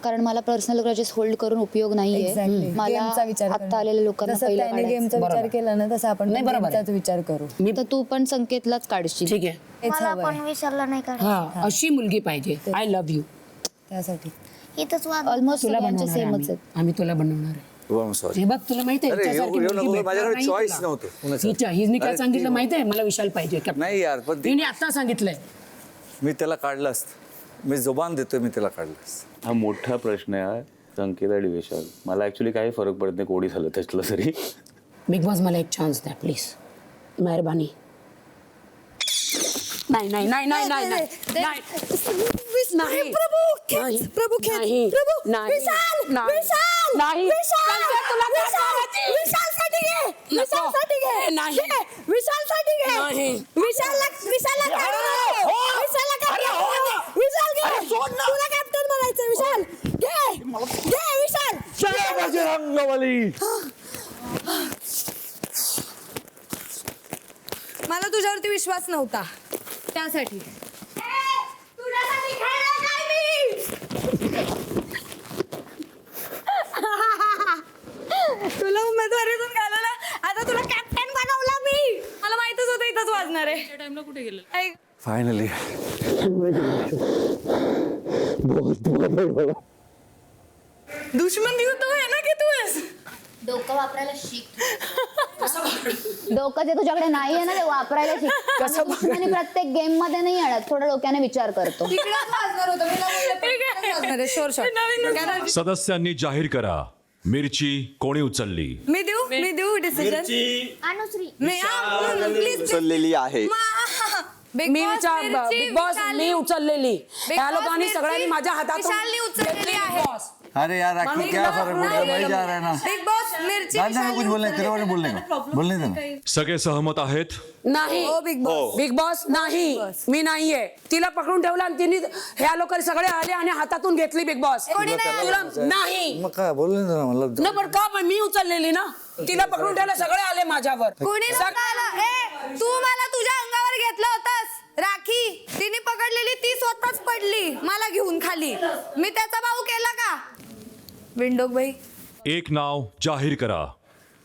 कारण मला पर्सनल ग्रजेस होल्ड करून उपयोग नाहीये. मला आता आलेल्या लोकांना पहिलं काढायचं. गेमचा विचार केला ना तसा आपण गेमचाच विचार करू. तर तू पण संकेतलाच काढशील. ठीक आहे. मला पण विसरला नाही का? हा, अशी मुलगी पाहिजे. I love you. त्यासाठी इथंच ऑलमोस्ट तुला सगळ्यांचे बनवणार आहे सेमच आम्ही. आहेत. आम्ही तुला बनवणार आहे. सॉरी. हे बघ, तुला माहिती आहे हिच्यासारखी मुलगी भेटणार माझ्याकडे नाही चॉईस तुला. नव्हतं. हिने काय सांगितलं माहिती आहे? मला विशाल पाहिजे. नाही यार, पण तिने आता सांगितलंय. मी त्याला काढलं असतं. मी जुबान देतोय, मी त्याला काढलं असतं. हा मोठा प्रश्न आहे संकेत आणि विशाल. मला ऍक्च्युली काही फरक पडत नाही कोणी झालं त्याच्यातलं तरी. बिग बॉस मला एक चान्स द्या प्लीज, मेहरबानी. नाही नाही नाही नाही नाही नाही नाही. प्रभू नाही. नाही. विशाल नाही. विशाल नाही. विशाल तुला काय विशालसाठी घे. विशालसाठी घे. नाही. विशालसाठी घे. नाही. विशालला काढू नको. विशालला काढू नको. विशाल घे. तुला कॅप्टन बनायचं. विशाल घे विशाल. मला तुझ्यावरती विश्वास नव्हता त्यासाठी. तुला उमेदवारीतून घालवलं, आता तुला कॅप्टन बनवला मी. मला माहितच होतं इथंच वाजणार आहे. टाइमला कुठे गेलं? फायनली. दुश्मन युद्ध आहे ना की तू आहेस. डोकं वापरायला शिक. डोकं जे तुझ्याकडे नाही आहे ना ते वापरायला शिक. आणि प्रत्येक गेम मध्ये नाही अडत, थोडं डोक्याने विचार करतो. सदस्यांनी जाहीर करा मिरची कोणी उचलली. मी देऊ डिसिजन. अनुश्री. प्लीज उचललेली आहे. Big मी Boss विचार मिरची, बिग बॉस विशालनी- मी उचललेली Big या Boss लोकांनी मिरची, सगळ्यांनी माझ्या हातातून विशालनी उचललेली घेतली आहे. Big Boss. अरे यार राखी मम्मी क्या मला फर्क पूर्ण पड़ता है, वही बोललेलं जा रहा है ना. बिग बॉस मिरची जान दे ना, कुछ बोलने तेरे बारे में बोलने का बोलने देना. सगळे सहमत आहेत? नाही हो बिग बॉस बिग बॉस नाही मी नाहीये तिला पकडून ठेवलं आणि तिने ह्या लोक सगळे आले आणि हातातून घेतली बिग बॉस तुला नाही मग काय बोलने देना मला. ना पण का पण मी उचललेली ना तिला पकडून ठेवलं सगळे आले माझ्यावर कोणी नव्हतं आलं. ए तू मला तुझ्या अंगावर घेतलं होतंस राखी तिने पकडलेली ती स्वतःच पडली मला घेऊन खाली मी त्याचा भाऊ केला का विंडो बाई एक नाव जाहीर करा.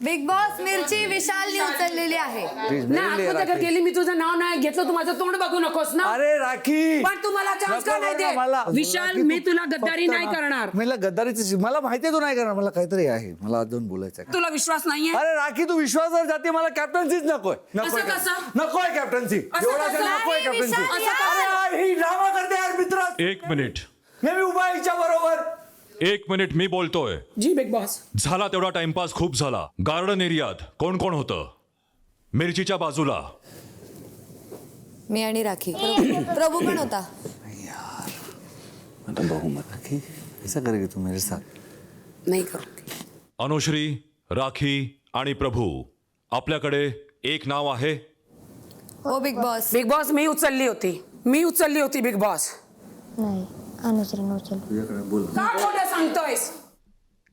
बिग बॉस मिरची विशालनी उचललेली आहे ना आत्महत्या केली मी तुझं नाव नाही घेतलं तू माझं तोंड बघू नकोस ना अरे राखी पण तू मला चान्स का नाही दे विशाल मी तुला गद्दारी नाही करणार मला गद्दारीची मला माहिती आहे तू नाही करणार. मला काहीतरी आहे, मला अजून बोलायचं आहे. तुला विश्वास नाहीये अरे राखी तू विश्वासावर जाते, मला कॅप्टन्सीच नकोय. असं कसं? नकोय कॅप्टन्सी. असं एवढा कसं? नकोय नाही, कॅप्टन्सी. विशाल यार. अरे यार, ही ड्रामा करते यार मित्र. 1 मिनिट. मी उभा आहे हिच्या बरोबर. 1 मिनिट मी बोलतोय. जी बिग बॉस झाला तेवढा टाइमपास खूप झाला. गार्डन एरियात कोण कोण होतं? मिरचीच्या बाजूला मी आणि राखी प्रभू पण होता. आता बघू मग राखी ऐसा करेगी तू मेरे साथ. नाही करू अनुश्री, राखी आणि प्रभू, आपल्याकडे एक नाव आहे. हो बिग बॉस. बिग बॉस मी उचलली होती बिग बॉस नाही अनुश्रीने उचल. तुझ्याकडे बोल. का खोटं सांगतोयस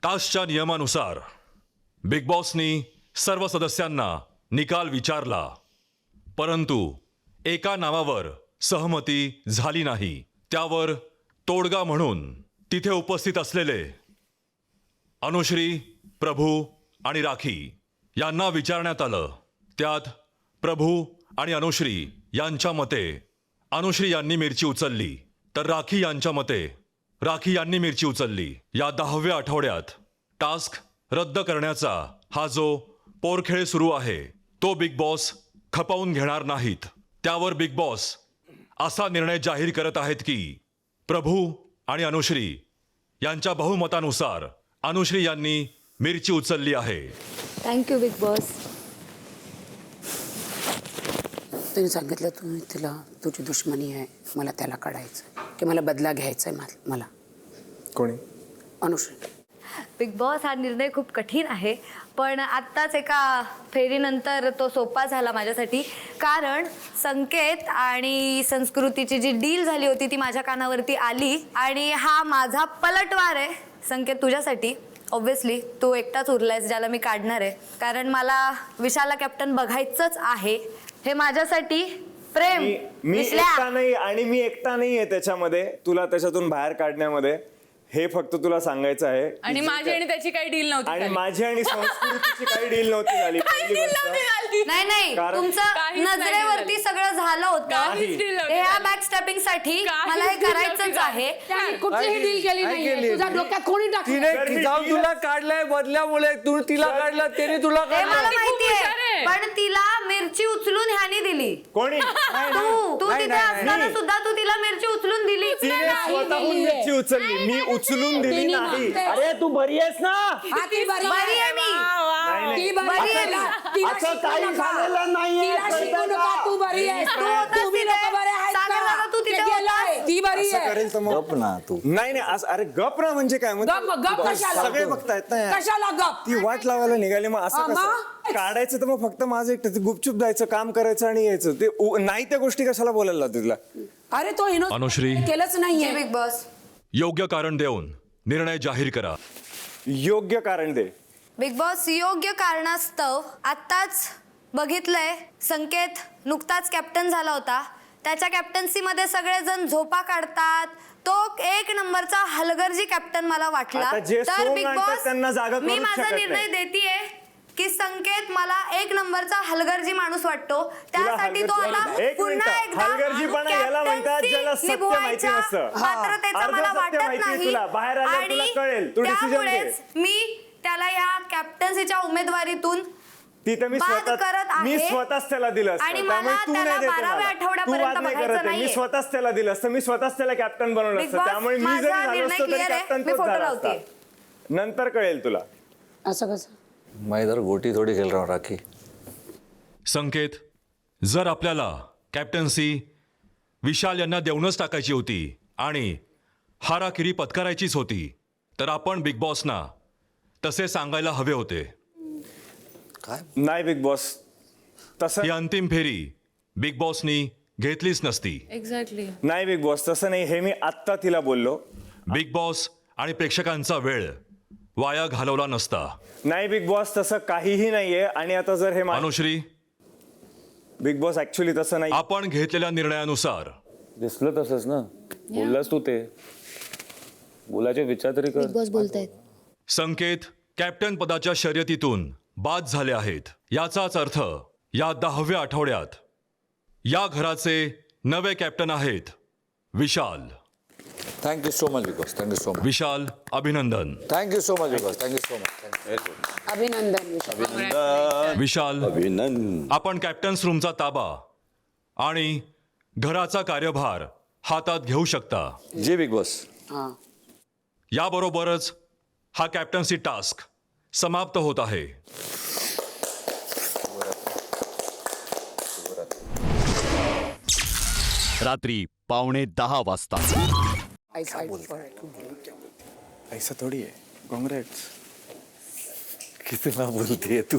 टास्कच्या नियमानुसार बिग बॉसनी सर्व सदस्यांना निकाल विचारला, परंतु एका नावावर सहमती झाली नाही. त्यावर तोडगा म्हणून तिथे उपस्थित असलेले अनुश्री, प्रभू आणि राखी यांना विचारण्यात आलं. त्यात प्रभू आणि अनुश्री यांच्या मते अनुश्री यांनी मिरची उचलली, तर राखी यांच्या मते राखी यांनी मिरची उचलली. या 10व्या आठवड्यात टास्क रद्द करण्याचा हा जो पोरखेळ सुरू आहे तो बिग बॉस खपवून घेणार नाहीत. त्यावर बिग बॉस असा निर्णय जाहीर करत आहेत की प्रभू आणि अनुश्री यांच्या बहुमतानुसार अनुश्री यांनी मिरची उचलली आहे. Thank you Bigg boss. तुम्ही सांगितलं तुम्ही तिला तुझी दुश्मनी आहे मला त्याला काढायचं की मला बदला घ्यायचा आहे मला कोणी? अनुश्री बिग बॉस हा निर्णय खूप कठीण आहे पण आत्ताच एका फेरीनंतर तो सोपा झाला माझ्यासाठी. कारण संकेत आणि संस्कृतीची जी डील झाली होती ती माझ्या कानावरती आली आणि हा माझा पलटवार आहे संकेत तुझ्यासाठी. ऑब्व्हियसली तू एकटाच उरलायस ज्याला मी काढणार आहे कारण मला विशालला कॅप्टन बघायचंच आहे. हे माझ्यासाठी प्रेम मी विश्ल्या. एकटा नाही आणि मी एकटा नाहीये त्याच्यामध्ये तुला त्याच्यातून बाहेर काढण्यामध्ये. हे फक्त तुला सांगायचं आहे. आणि माझी आणि त्याची काही डील नव्हती आणि झाली. माझी आणि संस्कृतीची काही डील नव्हती झाली. काही पहिली deal गोष्ट. नव्हती झाली. नाही कारण- तुमचं काहीच नाही नजरेवरती झालं. सगळं झालं होतं. काहीच deal नव्हती ह्या झाली. बॅक स्टेपिंग साठी काहीच मला हे deal करायचंच नव्हती आहे. त्याने कुठलीही डील केली नाही तुझ्या डोक्यात कोणी टाकलं तिने जाऊन तुला काढलंय बदल्यामुळे. तू तिला काढलं, त्याने तुला हे मला काढलं. माहिती हुशार आहे आहे. पण तिला मिरची उचलून ह्यानी दिली. कोणी? तू तिथे असताना सुद्धा तू तिला मिरची उचलून दिली. तिने स्वतःहून मिरची उचलली, मी उचलून दिली नाही. अरे तू बरी आहेस ना. हा, ती बरी बरी आहे आहे. मी. नाही, नाही. ती बरी बरी आहे. आहे. तिला असं शिकू काही नका. झालेलं नाहीये. तिला शिकू नका तू बरी आहे. तू होतास तुम्ही तिथे. लोकं बरे आहेत सागर का? दादा, तू तिथे ते गेलाय. होतास. ती बरी असं आहे करेल तर मग गप ना तू. नाही नाही अरे गप ना म्हणजे काय मग गप कशाला? सगळे बघतायत ना यार. कशाला गप ती वाट लावायला निघाली मग असं मग? कसं काढायचं तर मग फक्त माझं एकटं गुपचूप जायचं काम करायचं आणि यायचं ते नाही त्या गोष्टी कशाला बोलायला लावते तुला. अरे तो अनुश्री. केलंच नाहीये बिग बॉस योग्य कारण देऊन निर्णय जाहीर करा. योग्य कारण दे. बिग बॉस योग्य कारणास्तव आत्ताच बघितलंय संकेत नुकताच कॅप्टन झाला होता. त्याच्या कॅप्टन्सीमध्ये सगळेजण झोपा काढतात. तो 1 नंबरचा हलगर्जी कॅप्टन मला वाटला. आता जे तर सोंग बिग आणतात बॉस त्यांना जागा मी करूच माझा शकत निर्णय नाही. देतीये की संकेत मला 1 नंबरचा हलगर्जी माणूस वाटतो. त्यासाठी तो आता एक पुन्हा मिनिट. एकदा हलगर्जीपणा याला म्हणतात ज्याला captaincy सत्य माहिती निभवायच्या नसतं. पात्रतेचं अर्धं मला सत्य वाटत माहिती आहे नाही. तुला. बाहेर आल्यावर तुला आणि कळेल. तू decision घे. त्यामुळेच मी त्याला या कॅप्टन्सीच्या उमेदवारीतून तिथं मी बाद करत आहे. स्वतःच त्याला दिलं असतं. आणि त्यामुळे मला तू त्याला नाही देत 12व्या मला. आठवड्यापर्यंत तू वाद नाही बघायचं करत आहे. मी नाहीये. स्वतःच त्याला दिलं असतं. मी स्वतःच त्याला कॅप्टन बनवलं बिग असतं. बॉस, त्यामुळे मी माझा जरी झालो निर्णय असतो तरी clear आहे. कॅप्टन मी तोच फोटो झाला लावते. असता. नंतर कळेल तुला. असं कसं मैं इधर गोटी थोड़ी खेल रहा हूँ राखी. संकेत, जर आपल्याला कॅप्टन्सी विशाल यांना देऊनच टाकायची होती आणि हाराकिरी पत्करायचीच होती, तर आपण बिग बॉसना तसे सांगायला हवे होते. नाही बिग बॉस, तसं ही अंतिम फेरी बिग बॉसनी घेतलीच नसती. एक्झॅक्टली. नाही बिग बॉस, तसं नाही. हे मी आत्ता तिला बोललो. बिग बॉस आणि प्रेक्षकांचा वेळ वाया घालवला नसता. नाही बिग बॉस, तसं काहीही नाहीये. आणि आता जर हे अनुश्री, बिग बॉस ऍक्च्युली तसं नाही. आपण घेतलेल्या निर्णयानुसार दिसलं तसंच ना, बोललास तू ते. बोलायचे विचार तरी कर. बिग बॉस बोलतायत. संकेत कॅप्टन पदाच्या शर्यतीतून बाद झाले आहेत. याचाच अर्थ या 10व्या आठवड्यात या घराचे नवे कॅप्टन आहेत Vishal. Thank you so much big boss, thank you so much. Vishal, अभिनंदन. Thank you so much big boss, thank you so much. अभिनंदन विशाल. विशाल, अभिनंदन. आपण कॅप्टन्स रूमचा ताबा आणि घराचा कार्यभार हातात घेऊ शकता. जी बिग बॉस. हां. याबरोबरच हा कॅप्टन्सी टास्क समाप्त होत आहे. रात्री 9:15 वाजता. ऐसा थोडी आहे. काँग्रेस. किती ना बोलतेय तू.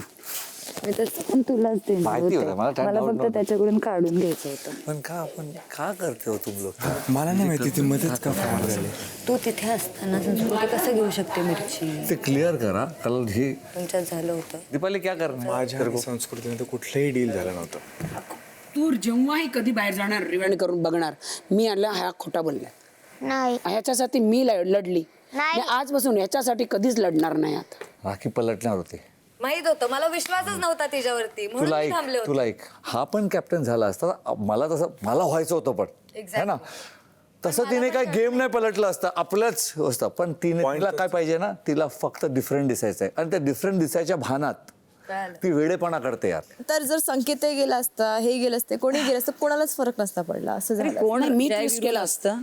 मी तसं पण तुलाच देणार माहिती होतं, मला त्यात मला doubt फक्त नव्हता. त्याच्याकडून काढून घ्यायचं होतं. पण का आपण का करते हो तुम लोक? मला नाही माहिती ती मध्येच का फोन झाली. तू तिथे असताना संस्कृती कसं घेऊ शकते मिरची? ते क्लिअर करा. कल ही तुमच्यात झालं होतं. दीपाली क्या करणार? माझ्या संस्कृतीमध्ये कुठलंही डील झालं नव्हतं. तू जेव्हाही कधी बाहेर जाणार रिवाइंड करून बघणार, मी आणला हा खोटा बोलला. नाही ह्याच्यासाठी मी लढली. नाही. मी आजपासून ह्याच्यासाठी कधीच लढणार नाही आता. राखी पलटणार होते. माहित होतं, मला विश्वासच नव्हता तिच्यावरती, म्हणून तुला मी थांबले एक होते. तुला एक हा पण कॅप्टन झाला असता. मला व्हायचं होतं पण है ना. तसं तिने काय गेम नाही पलटलं असतं, आपलंच असतं. पण तिला काय पाहिजे ना, तिला फक्त डिफरंट दिसायचं आहे. आणि त्या डिफरंट दिसायच्या भानात ती वेडेपणा करते यार. तर जर संकेत गेला असता, हे गेलं असते, कोणी गेलं असतं, कोणालाच फरक नसता पडला. असं झालं. कोण मी जय twist विरू केलं असतं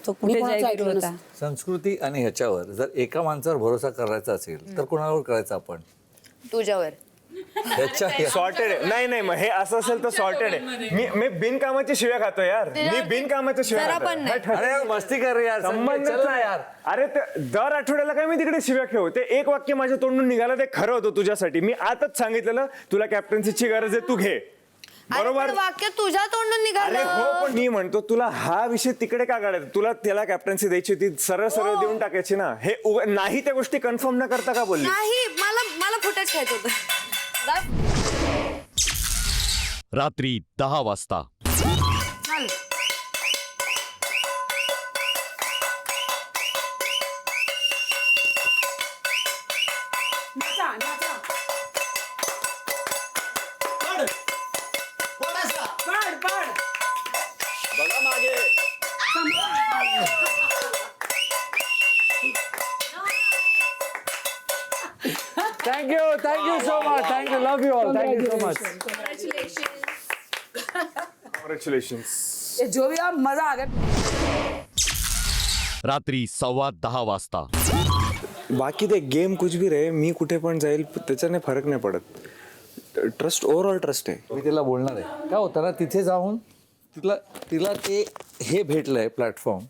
तो मी कुठे कोणाचं जय ऐकलं विरू होता? नसतं. संस्कृती आणि ह्याच्यावर जर एका माणसावर भरोसा करायचा असेल तर कोणावर करायचा आपण? तुझ्यावर. सॉर्टेड आहे. नाही नाही, मग हे असं असेल तर सॉर्टेड आहे. मी बिनकामाची शिव्या खातो यार. मी बिनकामाच्या शिव्या जरा खातो. पण नाही. अरे यार, मस्ती कर रे यार. संबंधच चल ना नाही यार. अरे ते दर आठवड्याला काय मी तिकडे शिव्या खेळू. ते एक वाक्य माझ्या तोंडून निघालं ते खरं होतं तुझ्यासाठी. मी आताच सांगितलेलं तुला कॅप्टन्सीची गरज आहे, तू घे. बरोबर. वाक्य तुझ्या तोंडून अरे हो, निघालं. पण मी म्हणतो तुला हा विषय तिकडे का काढायचा? तुला त्याला कॅप्टन्सी द्यायची होती, सरळ सरळ देऊन टाकायची ना. हे नाही त्या गोष्टी कन्फर्म न करता का बोलली? नाही, मला फुटेज खायचं होतं. रात्री 10 वाजता. बघा मागे. Thank you so much. Thank you. Love you all. Thank you so much. Congratulation. जो भी आप मजा आ गया. रात्री 10:15 वाजता. बाकी ते गेम कुछ भी रहे, मी कुठे पण जाईल त्याच्याने फरक नाही पडत. ट्रस्ट, ओव्हरऑल ट्रस्ट आहे. मी तिला बोलणार आहे. काय होतं ना, तिथे जाऊन तिला ते हे भेटलंय प्लॅटफॉर्म,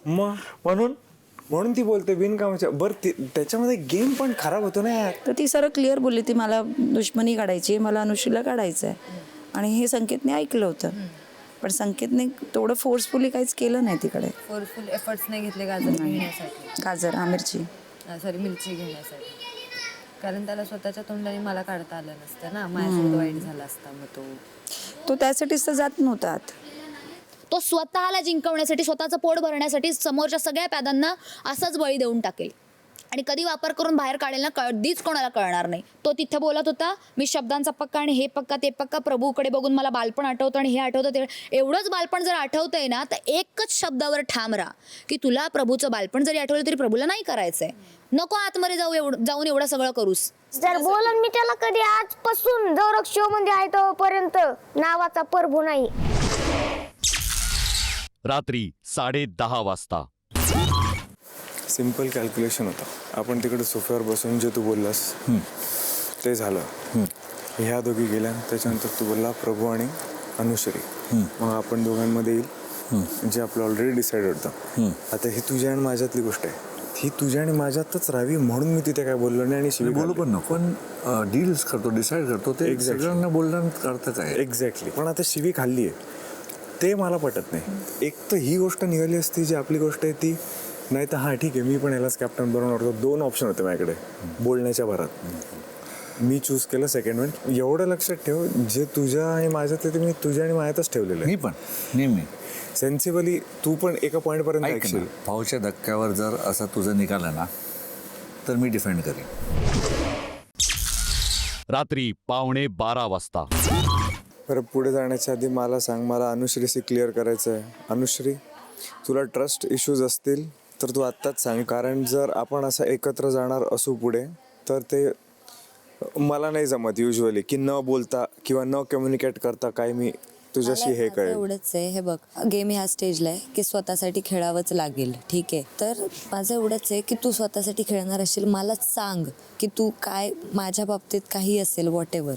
म्हणून ती बोलते बिनकामाच्या. बरं त्याच्यामध्ये गेम पण खराब होतो ना यार. तर ती सरळ क्लिअर बोलली, ती मला दुश्मनी काढायची, मला अनुश्रीला काढायचं आहे. आणि हे संकेतने ऐकलं होतं. पण संकेतने तेवढं फोर्सफुली काहीच केलं नाही तिकडे. फोर्सफुल एफर्ट्स नाही घेतले गाजर घेण्यासाठी. गाजर आमिरची सॉरी मिरची घेण्यासाठी. कारण त्याला स्वतःच्या तोंडाने मला काढता आलं नसतं ना. माझ्यासोबत वाईट झाला असता. मग तो त्यासाठीच तर जात नव्हता आत. तो स्वतःला जिंकवण्यासाठी, स्वतःचं पोट भरण्यासाठी समोरच्या सगळ्या पॅदांना असाच बळी देऊन टाकेल. आणि कधी वापर करून बाहेर काढेल ना, कधीच कोणाला कळणार नाही. तो तिथे बोलत होता, मी शब्दांचा पक्का आणि हे पक्का ते पक्का, प्रभूकडे बघून मला बालपण आठवतं आणि हे आठवतं ते. एवढंच बालपण जर आठवतंय ना, तर एकच शब्दावर ठाम राहा की तुला प्रभूचं बालपण जरी आठवलं तरी प्रभूला नाही करायचंय. नको आतमध्ये जाऊन एवढं सगळं करूस. जर बोलन मी त्याला कधी आजपासून जर शो मध्ये आहे तोपर्यंत नावाचा प्रभू नाही. रात्री 10:30 वाजता. सिम्पल कॅल्क्युलेशन होता. आपण तिकडे सोफ्यावर बसून जे तू बोललास ते झालं. ह्या दोघी गेल्या, त्याच्यानंतर तू बोलला प्रभू आणि अनुश्री. मग आपण दोघांमध्ये येईल जे आपलं ऑलरेडी डिसाईड होतं. आता ही तुझ्या आणि माझ्यातली गोष्ट आहे, ही तुझ्या आणि माझ्यातच राहावी म्हणून मी तिथे काय बोललो नाही आणि शिवी बोलू पण नको, पण डील्स करतो, डिसाईड करतो ते सगळ्यांना बोलणं करतं काय. एक्झॅक्टली. पण आता शिवी खाल्ली आहे ते मला पटत नाही. एक तर ही गोष्ट निघाली असती जी आपली गोष्ट आहे ती, नाही तर हां ठीक आहे मी पण यालाच कॅप्टन बनवणार होतो. 2 ऑप्शन होते माझ्याकडे बोलण्याच्या भरात, मी चूज केलं सेकंड वन. एवढं लक्षात ठेव, जे तुझ्या आणि माझ्यात ते मी तुझ्या आणि माझ्यातच ठेवलेलं आहे. मी पण नेहमी सेन्सिबली तू पण एका पॉईंटपर्यंत ऐकशील. भाऊच्या धक्क्यावर जर असं तुझं निघालं ना तर मी डिफेंड करेन. रात्री 11:15 वाजता. बरं, पुढे जाण्याच्या आधी मला सांग, मला अनुश्रीशी क्लिअर करायचं आहे. अनुश्री, तुला ट्रस्ट इश्यूज असतील तर तू आत्ताच सांग, कारण जर आपण असं एकत्र जाणार असू पुढे तर ते मला नाही जमत युजली की न बोलता किंवा न कम्युनिकेट करता काय मी तुझ्याशी हे कळेल. एवढंच आहे, हे बघ गेम ह्या स्टेजला आहे की स्वतःसाठी खेळावंच लागेल, ठीक आहे. तर माझं एवढंच आहे की तू स्वतःसाठी खेळणार असेल मला सांग की तू काय, माझ्या बाबतीत काही असेल वॉट एव्हर.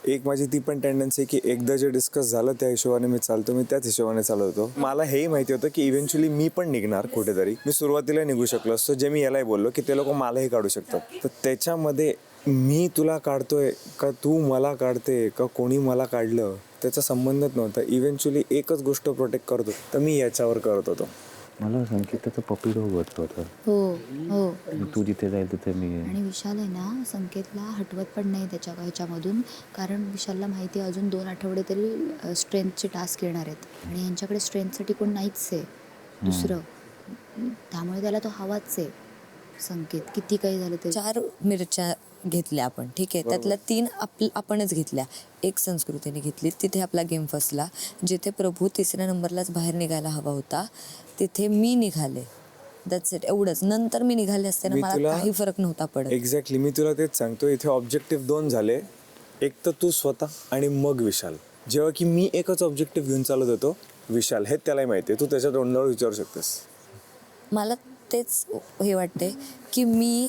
एक माझी ती पण टेंडन्सी आहे की एकदा जे डिस्कस झालं त्या हिशोबाने मी चालतो, मी त्याच हिशोबाने चालत होतो. मला हेही माहिती होतं की इव्हेंच्युअली मी पण निघणार कुठेतरी. मी सुरुवातीला निघू शकलो असतो, जे मी यालाही बोललो की ते लोक मलाही काढू शकतात. तर त्याच्यामध्ये मी तुला काढतोय का तू मला काढते का कोणी मला काढलं त्याचा संबंधच नव्हता. इव्हेंच्युअली एकच गोष्ट प्रोटेक्ट करतो तर मी याच्यावर करत होतो. मला संकेताचं पप्पी डॉग वाटतं होतं. हो. तू जिथे जाईल तिथे मी आणि विशाल आहे ना संकेतला हटवत पण नाही त्याच्या ह्याच्यामधून, कारण विशालला माहिती आहे अजून 2 आठवडे तरी स्ट्रेंथचे टास्क येणार आहेत आणि यांच्याकडे स्ट्रेंथसाठी कोण नाहीच आहे दुसरं, त्यामुळे त्याला तो हवाच आहे संकेत किती काही झालं तरी. 4 मिरच्या घेतल्या आपण, ठीक आहे. त्यातल्या 3 आपणच घेतल्या, 1 संस्कृतीने घेतली. तिथे आपला गेम फसला. जिथे प्रभू 3ऱ्या नंबरलाच बाहेर निघायला हवा होता तिथे मी निघाले. दॅट्स इट, एवढंच. नंतर मी निघाले असताना मला काही फरक नव्हता पडत. एक्झॅक्टली, मी तुला तेच सांगतो. इथे ऑब्जेक्टिव्ह 2 झाले, एक तर तू स्वतः आणि मग विशाल. जेव्हा की मी एकच ऑब्जेक्टिव्ह घेऊन चालत होतो, विशाल हे त्यालाही माहिती आहे, तू त्याच्या तोंडावर विचारू शकतेस. मला तेच हे वाटते की मी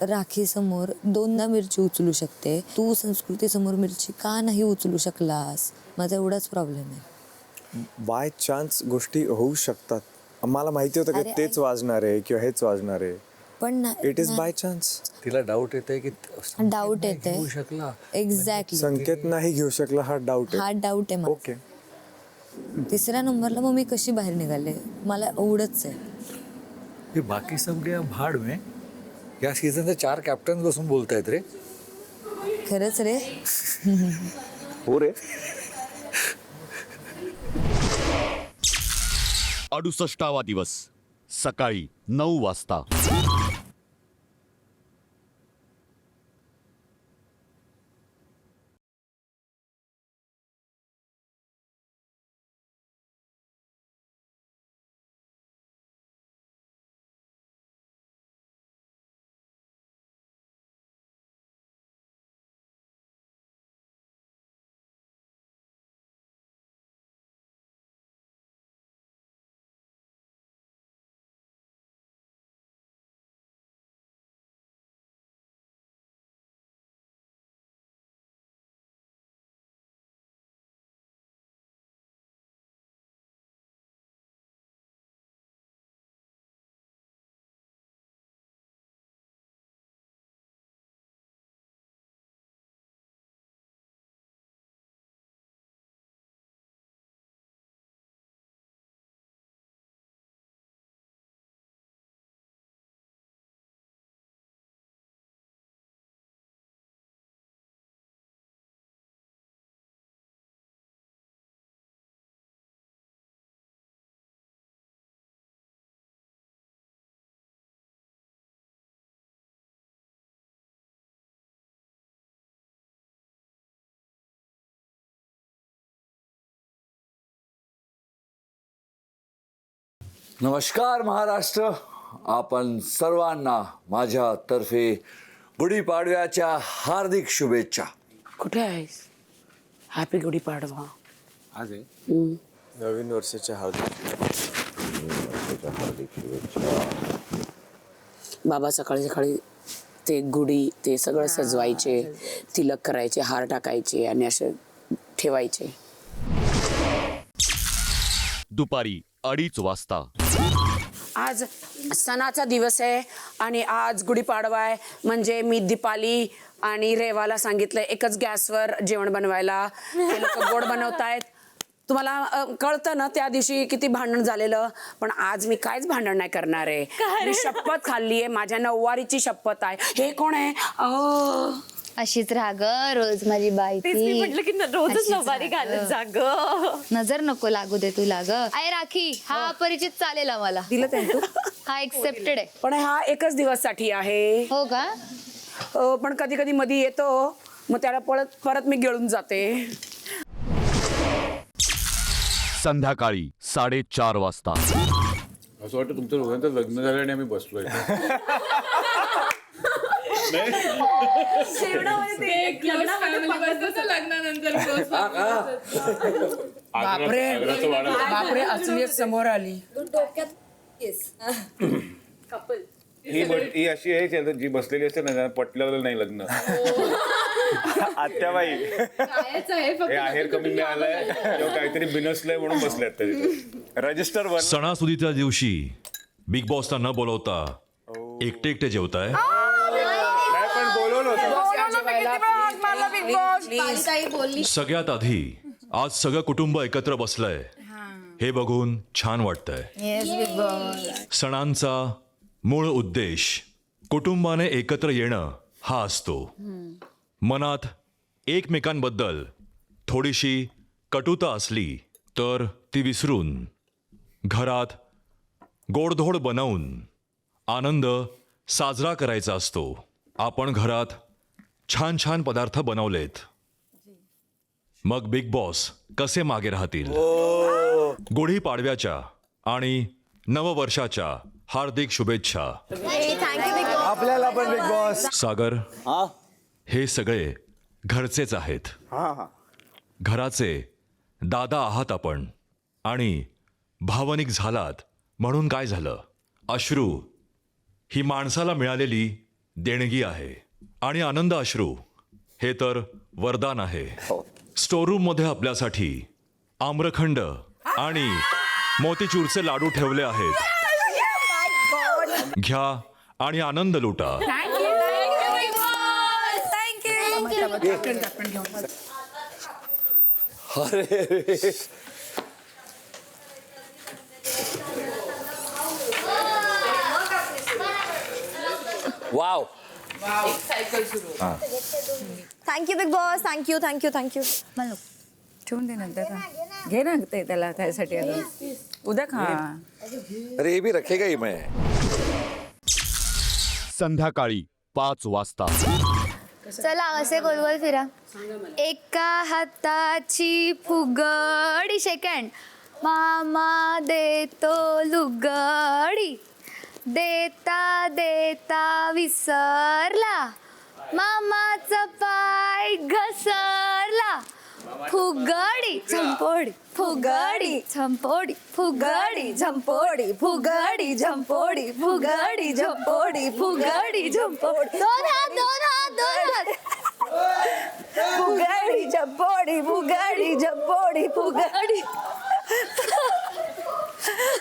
राखी समोर 2दा मिरची उचलू शकते, तू संस्कृती समोर मिरची का नाही उचलू शकलास? माझा एवढाच प्रॉब्लेम आहे. बाय चान्स गोष्टी होऊ शकतात. मला माहिती होतं की तेच वाजणार आहे किंवा हेच वाजणार आहे, पण इट इज बाय चान्स. तिला डाऊट येते की डाऊट येते. शकला एक्झॅक्टली, संकेत नाही घेऊ शकला हा डाऊट हा डाऊट आहे. ओके, 3ऱ्या नंबरला मग मी कशी बाहेर निघाले मला एवढंच आहे. हे बाकी सगळ्या भाड में या सीझनचे 4 कॅप्टन बसून बोलतायत रे. खरंच रे. हो रे. 68वा दिवस सकाळी 9 वाजता. नमस्कार महाराष्ट्र, आपण सर्वांना माझ्यातर्फे गुढीपाडव्याच्या हार्दिक शुभेच्छा. कुठे आहेस? हॅपी गुढीपाडवा. आज आहे नवीन वर्षाच्या हार्दिक शुभेच्छा. बाबा सकाळी सकाळी ते गुढी ते सगळं सजवायचे, तिलक करायचे, हार टाकायचे आणि असे ठेवायचे. दुपारी 2:30 वाजता. आज सणाचा दिवस आहे आणि आज गुढीपाडवा आहे, म्हणजे मी दीपाली आणि रेवाला सांगितलं एकच गॅसवर जेवण बनवायला. ते लोक गोड बनवतायत. तुम्हाला कळतं ना त्या दिवशी किती भांडण झालेलं, पण आज मी काहीच भांडण नाही करणार आहे. मी शपथ खाल्ली आहे, माझ्या नऊवारीची शपथ आहे. हे कोण आहे? अशीच राहा ग रोज माझी बाई ती. म्हटलं की रोजच नऊवारी घालत जा ग. नजर नको लागू दे तुला ग. आय राखी हा अपरिचित चालेल आम्हाला. दिलं ते तू? हा एक्सेप्टेड आहे. पण हा एकच दिवससाठी आहे. हो का? पण कधी कधी मध्ये येतो, मग त्याला परत मी गिळून जाते. संध्याकाळी 4:30 वाजता. असं वाटतं तुमचं दोघांचं लग्न झालं आणि आम्ही बसलोय. बापरे असलियत समोर आली. ही अशी आहे जी बसलेली असते ना, पटलं नाही लग्न. आत्याबाई हे आहेर कमी मिळालंय किंवा काहीतरी बिनसलंय म्हणून बसले रजिस्टर वर. सणासुदीच्या दिवशी बिग बॉसला न बोलवता एकटे एकटे जेवताय. पण बोलवलं होतं. सगळ्यात आधी आज सगळं कुटुंब एकत्र बसलंय, हे बघून छान वाटतंय. सणांचा मूळ उद्देश कुटुंबाने एकत्र येणं हा असतो. मनात एकमेकांबद्दल थोडीशी कटुता असली तर ती विसरून घरात गोडधोड बनवून आनंद साजरा करायचा असतो. आपण घरात छान छान पदार्थ बनवलेत, मग बिग बॉस कसे मागे राहतील? गुढीपाडव्याच्या आणि नववर्षाच्या हार्दिक शुभेच्छा. आपल्याला पण बिग बॉस. सागर, हे सगळे घरचेच आहेत. घराचे दादा आहात आपण, आणि भावनिक झालात म्हणून काय झालं? अश्रू ही माणसाला मिळालेली देणगी आहे, आणि आनंद अश्रू हे तर वरदान आहे. स्टोरूम मध्ये आपल्यासाठी आम्रखंड आणि मोतीचूरचे लाडू ठेवले आहेत. घ्या आणि आनंद लुटा. Wow. Thank you Bigg boss. Thank you thank you thank you. ठेवून दे नंतर घे ना ते त्याला त्यासाठी उद्या खा. अरे हे भी रखेगा ही मैं. संध्याकाळी 5 वाजता. चला असे गोल गोल फिरा. एका हाताची फुगडी सेकंड. मामा देतो लुगडी. देता देता विसरला. मामाचा पाय घसरला. फुगडी झंपोडी फुगडी झंपोडी फुगडी झंपोडी फुगडी झंपोडी फुगडी झंपोडी फुगडी झंपोडी. दोन हात दोन हात दोन हात. फुगडी झंपोडी फुगडी झंपोडी फुगडी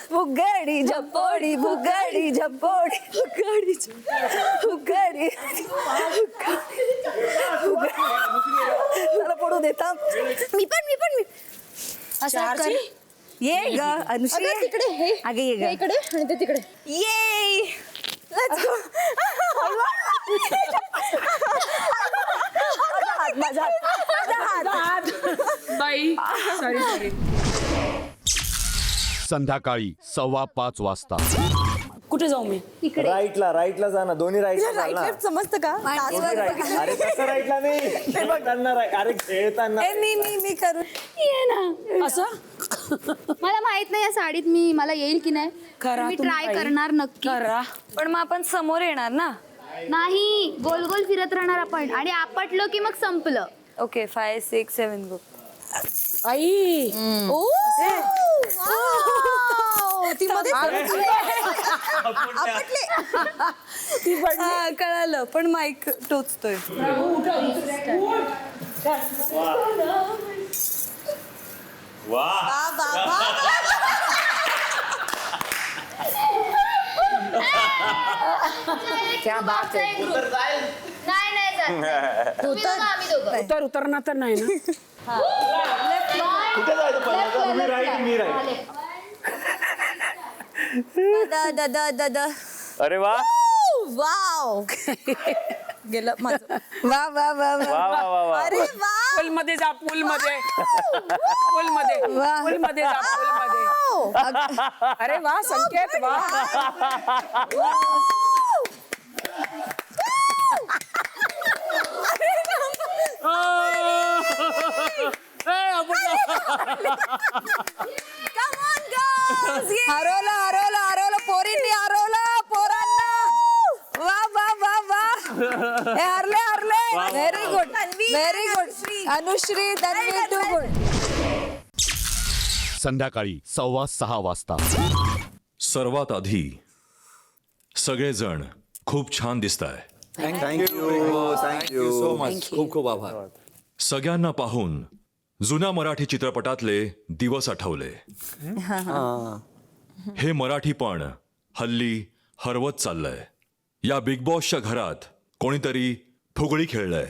फुगडी झंपोडी फुगडी झंपोडी फुगडी फुगडी मला पडू देता. मी पण असं कर. ये ग अनुश्री. तिकडे हे आगे ये ग. इकडे आणि ते तिकडे. ये लेट्स गो. माझा हात. बाई सॉरी. संध्याकाळी 5:15 वाजता. कुठे जाऊ मी? राईटला जा ना. दोन्ही राईटला जा ना. समजतं का? अरे कसं राईटला नाही. अरे खेळताना मी करू. ये ना असं मला माहित नाही या साडीत मला येईल की नाही. करा मी तुम्ही ट्राय बाई. करणार नक्की. करा. पण मग आपण समोर येणार ना. नाही गोल गोल फिरत राहणार आपण, आणि आपटलो की मग संपलं. ओके 5 6 7 गो. आई ती मध्ये कळालं, पण माईक टोचतोय. वा. क्या बात आहे. उतर उतरणार तर नाही ना. कुठे जायचं पहिल्यांदा? मी राईट, मी राईट. अरे वा. वाव गेलं माझं. वा वा वा वा वा वा वा. अरे वा. पूल मध्ये जा, पूल मध्ये, पूल मध्ये, पूल मध्ये जा, पूल मध्ये. अरे वा संकेत, वा. हरवलं हरवलं हरवलं पोरींनी हरवलं पोरांना. वा वा वा वा. हे हरले हरले. Very good very good. Anushree Tanvi too good. संध्याकाळी 6:15 वाजता. सर्वात आधी सगळेजण खूप छान दिसताय. Thank you so much. खूप खूप आभार. सगळ्यांना पाहून जुन्या मराठी चित्रपटातले दिवस आठवले. हे मराठी पण हल्ली हरवत चाललंय. या बिग बॉसच्या घरात कोणीतरी फुगडी खेळलंय.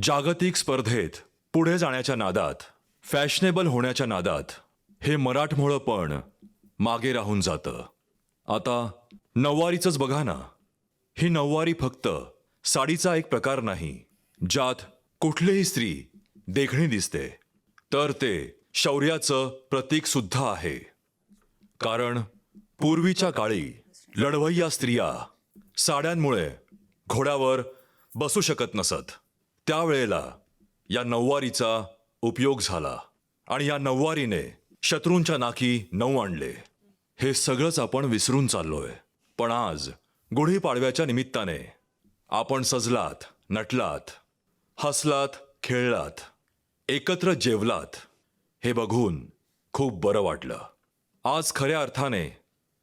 जागतिक स्पर्धेत पुढे जाण्याच्या नादात, फॅशनेबल होण्याच्या नादात हे मराठमोळं पण मागे राहून जातं. आता नऊवारीचंच बघा ना. ही नऊवारी फक्त साडीचा एक प्रकार नाही ज्यात कुठलीही स्त्री देखणी दिसते, तर ते शौर्याचं प्रतीक सुद्धा आहे. कारण पूर्वीच्या काळी लढवय्या स्त्रिया साड्यांमुळे घोड्यावर बसू शकत नसत. त्यावेळेला या नऊवारीचा उपयोग झाला आणि या नऊवारीने शत्रूंच्या नाकी नऊ आणले. हे सगळंच आपण विसरून चाललोय. पण आज गुढीपाडव्याच्या निमित्ताने आपण सजलात, नटलात, हसलात, खेळलात, एकत्र जेवलात. हे बघून खूप बरं वाटलं. आज खऱ्या अर्थाने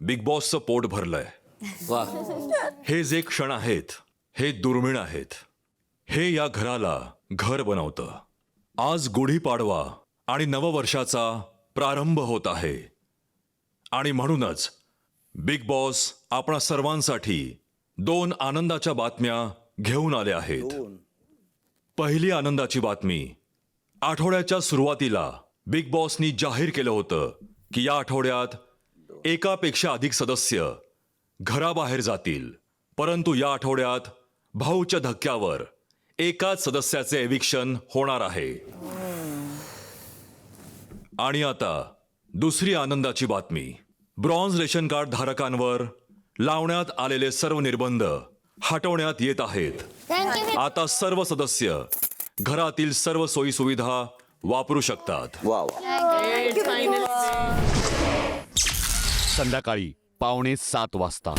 बिग बॉसचं पोट भरलंय. वा. हे जे क्षण आहेत हे दुर्मिळ आहेत. हे या घराला घर बनवतं. आज गुढीपाडवा आणि नववर्षाचा प्रारंभ होत आहे आणि म्हणूनच बिग बॉस आपणा सर्वांसाठी 2 आनंदाच्या बातम्या घेऊन आले आहेत. पहिली आनंदाची बातमी. आठवड्याच्या सुरुवातीला बिग बॉसनी जाहीर केलं होतं की या आठवड्यात एकापेक्षा अधिक सदस्य घराबाहेर जातील. परंतु या आठवड्यात भाऊच्या धक्क्यावर एकाच सदस्याचे एविक्शन होणार आहे. आणि आता दुसरी आनंदाची बातमी. ब्रॉन्झ रेशन कार्ड धारकांवर लावण्यात आलेले सर्व निर्बंध हटवण्यात येत आहेत. आता सर्व सदस्य घरातील सर्व सोयी सुविधा वापरू शकतात. वा वा. संध्याकाळी 6:45 वाजता.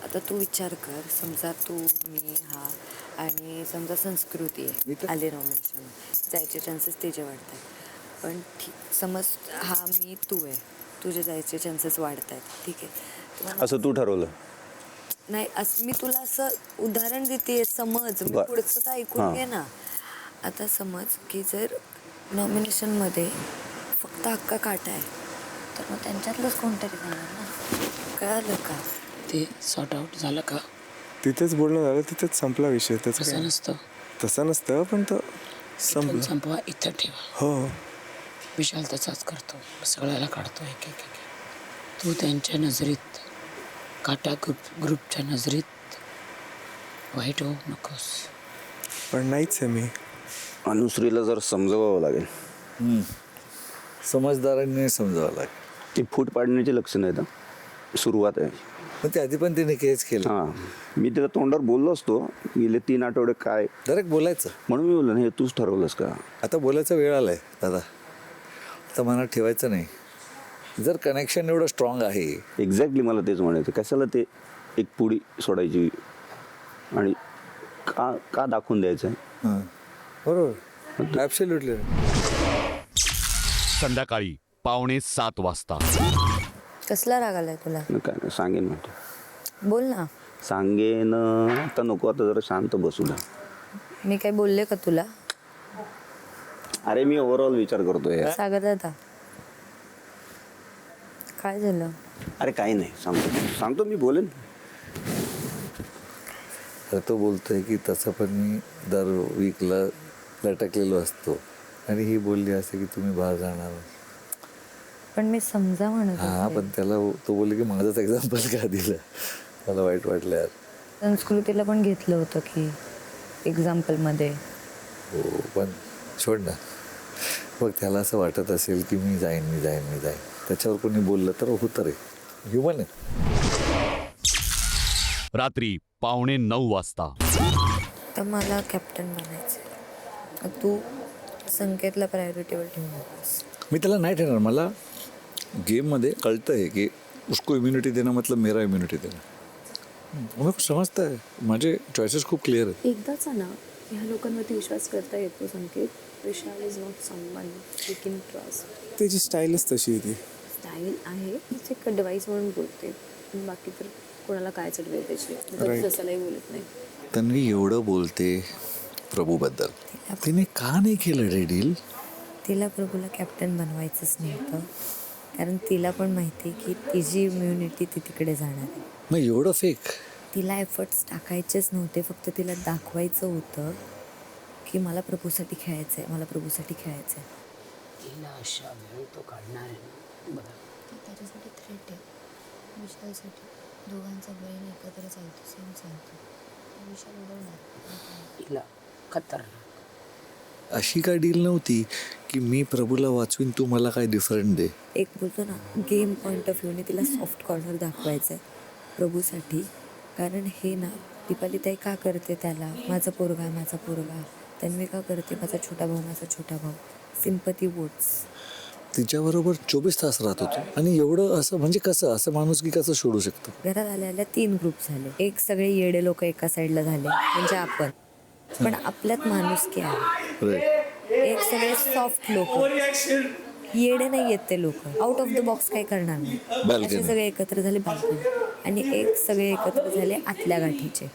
आता तू विचार कर, समजा तू, मी, हा आणि समजा संस्कृती आहे, आले नॉमिनेशन, जायचे चान्सेस त्याचे वाढतात. पण ठीक, समज हा मी तू आहे, तुझे जायचे चान्सेस वाढत आहेत. ठीक आहे, असं तू ठरवलं नाही असं मी तुला असं उदाहरण देते. समज मी पुढचं तर ऐकून घे ना. आता समज की जर नॉमिनेशनमध्ये फक्त हक्का काटा आहे तर मग त्यांच्यातलंच कोणतरी जाणार ना. कळालं का? ते सॉर्ट आउट झालं का? तिथेच बोलणं झालं, तिथेच संपला विषय. तसं नसतं. तसं नसतं, पण तो संपला. संपवा, इथं ठेवा. हो. विशाल तसाच करतो, सगळ्याला काढतो एक एक एक. तू त्यांच्या नजरेत, काटा ग्रुपच्या नजरेत वाईट होऊ नकोस. पण नाहीच आहे मी. अनुश्रीला जर समजवावं लागेल. समजदारांनी समजावं लागेल. ती फूट पाडण्याची लक्षणं आहेत. सुरुवात आहे. पण ते आधी पण तिने केस केलं. हां, मी तिला तोंडावर बोललो असतो गेले 3 आठवडे काय डायरेक्ट बोलायचं. म्हणून मी बोललो हे तूच ठरवलंस का. आता बोलायचा वेळ आलाय दादा. आता मनात ठेवायचं नाही. जर कनेक्शन एवढं स्ट्रॉंग आहे. एक्झॅक्टली मला तेच म्हणायचं. कशाला ते एक पुडी सोडायची आणि का का दाखवून द्यायचं. बरोबर, ॲब्सोल्युटली. संध्याकाळी 6:45 वाजता. कसला राग आलाय तुला? काय नाही, सांगेन म्हणतो. बोल ना. सांगेन आता नको, आता जरा शांत बसू द्या. मी काय बोलले का तुला? अरे मी ओव्हरऑल विचार करतोय. सागर दादा काय झालं? अरे काही नाही, सांगतो मी बोलेन. तर तो बोलतोय की तसं पण मी दर वीकला लटकलेलो असतो आणि ही बोलली असते की तुम्ही बाहेर जाणार. पण मी समजा म्हणत हां, होते. पण त्याला तो बोलले की माझंच एक्झाम्पल का दिलं. मला वाईट वाटलं यार. संस्कृतीला पण घेतलं होतं की एक्झाम्पलमध्ये. हो, पण सोड ना. बघ, त्याला असं वाटत असेल की मी जाईन. त्याच्यावर कोणी बोललं तर होतं रे, ह्युमन आहे. रात्री 8:45 वाजता. तर मला कॅप्टन बनायचं. तू संकेतला प्रायोरिटीवर ठेवू नकोस. मी त्याला नाही ठेवणार. मला गेममध्ये कळतं आहे की उसको इम्युनिटी देणं मतलब मेरा इम्युनिटी देणं. मला समजतं आहे, माझे चॉईसेस खूप क्लिअर आहेत. एकदाच ना ह्या लोकांवरती विश्वास करता येतो Sanket. Vishal is not someone you can trust. त्याची स्टाईलच तशी आहे ती. स्टाईल आहे तीच एक डिवाईस म्हणून बोलते, पण बाकी तर कोणाला काय चढवेल त्याची तसंही बोलत नाही. तन्वी एवढं बोलते प्रभूबद्दल, तिने का नाही केलं रे डील? तिला प्रभूला कॅप्टन बनवायचंच नव्हतं, कारण तिला पण माहिती आहे की तिची इम्युनिटी ती तिकडे जाणार आहे. मग एवढं फेक? तिला एफर्ट्स टाकायचेच नव्हते, फक्त तिला दाखवायचं होतं की मला प्रभूसाठी खेळायचं आहे, मला प्रभूसाठी खेळायचं आहे. तिला अशा वेळ तो काढणार आहे ना. बघा त्याच्यासाठी थ्रेट आहे. विशालसाठी दोघांचा ब्रेन एकत्र चालतो, सेम चालतो. विशाल उडवणार. तिला खतरनाक. अशी काय डील नव्हती की मी प्रभूला वाचवीन, तू मला काय डिफरंट दे. एक बोलतो ना, गेम पॉईंट ऑफ व्ह्यूने तिला सॉफ्ट कॉर्नर दाखवायचं आहे प्रभूसाठी. कारण हे ना, दीपाली ताई का करते त्याला माझा पोरगा, तन्वी का करते माझा छोटा भाऊ. सिम्पती वोट्स. तिच्याबरोबर 24 तास राहत होतो आणि एवढं असं म्हणजे कसं, असं माणूस की कसं सोडू शकतो? घरात आल्या 3 ग्रुप झाले. एक सगळे येडे लोक एका साईडला झाले, म्हणजे आपण. पण आपल्यात माणुसकी आहे. एक सगळे सॉफ्ट लोक, येडे नाही आहेत ते लोक, आउट ऑफ द बॉक्स काही करणार नाही, असे सगळे एकत्र झाले बाल्कनी. आणि एक सगळे एकत्र झाले आतल्या गाठीचे,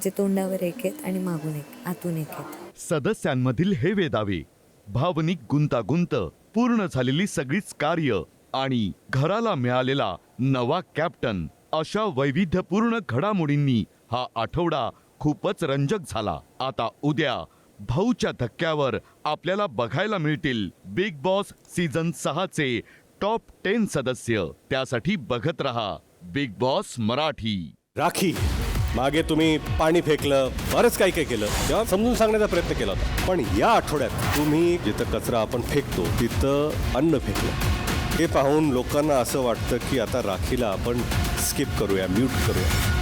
जे तोंडावर एक आहेत आणि मागून एक, आतून एक आहेत. सदस्यांमधील हे वेदावे, भावनिक गुंतागुंत, पूर्ण झालेली सगळीच कार्य आणि घराला मिळालेला नवा कॅप्टन, अशा वैविध्यपूर्ण घडामोडींनी हा आठवडा खूपच रंजक झाला. आता उद्या भाऊच्या धक्क्यावर आपल्याला बघायला मिळतील बिग बॉस सीझन 6चे टॉप 10 सदस्य. त्यासाठी बघत रहा बिग बॉस मराठी. राखी, मागे तुम्ही पाणी फेकलं, बरंच काही केलं, तेव्हा समजून सांगण्याचा प्रयत्न केला होता. पण या आठवड्यात तुम्ही जिथं कचरा आपण फेकतो तिथं अन्न फेकलं. हे पाहून लोकांना असं वाटतं की आता राखीला आपण स्किप करूया, म्यूट करूया.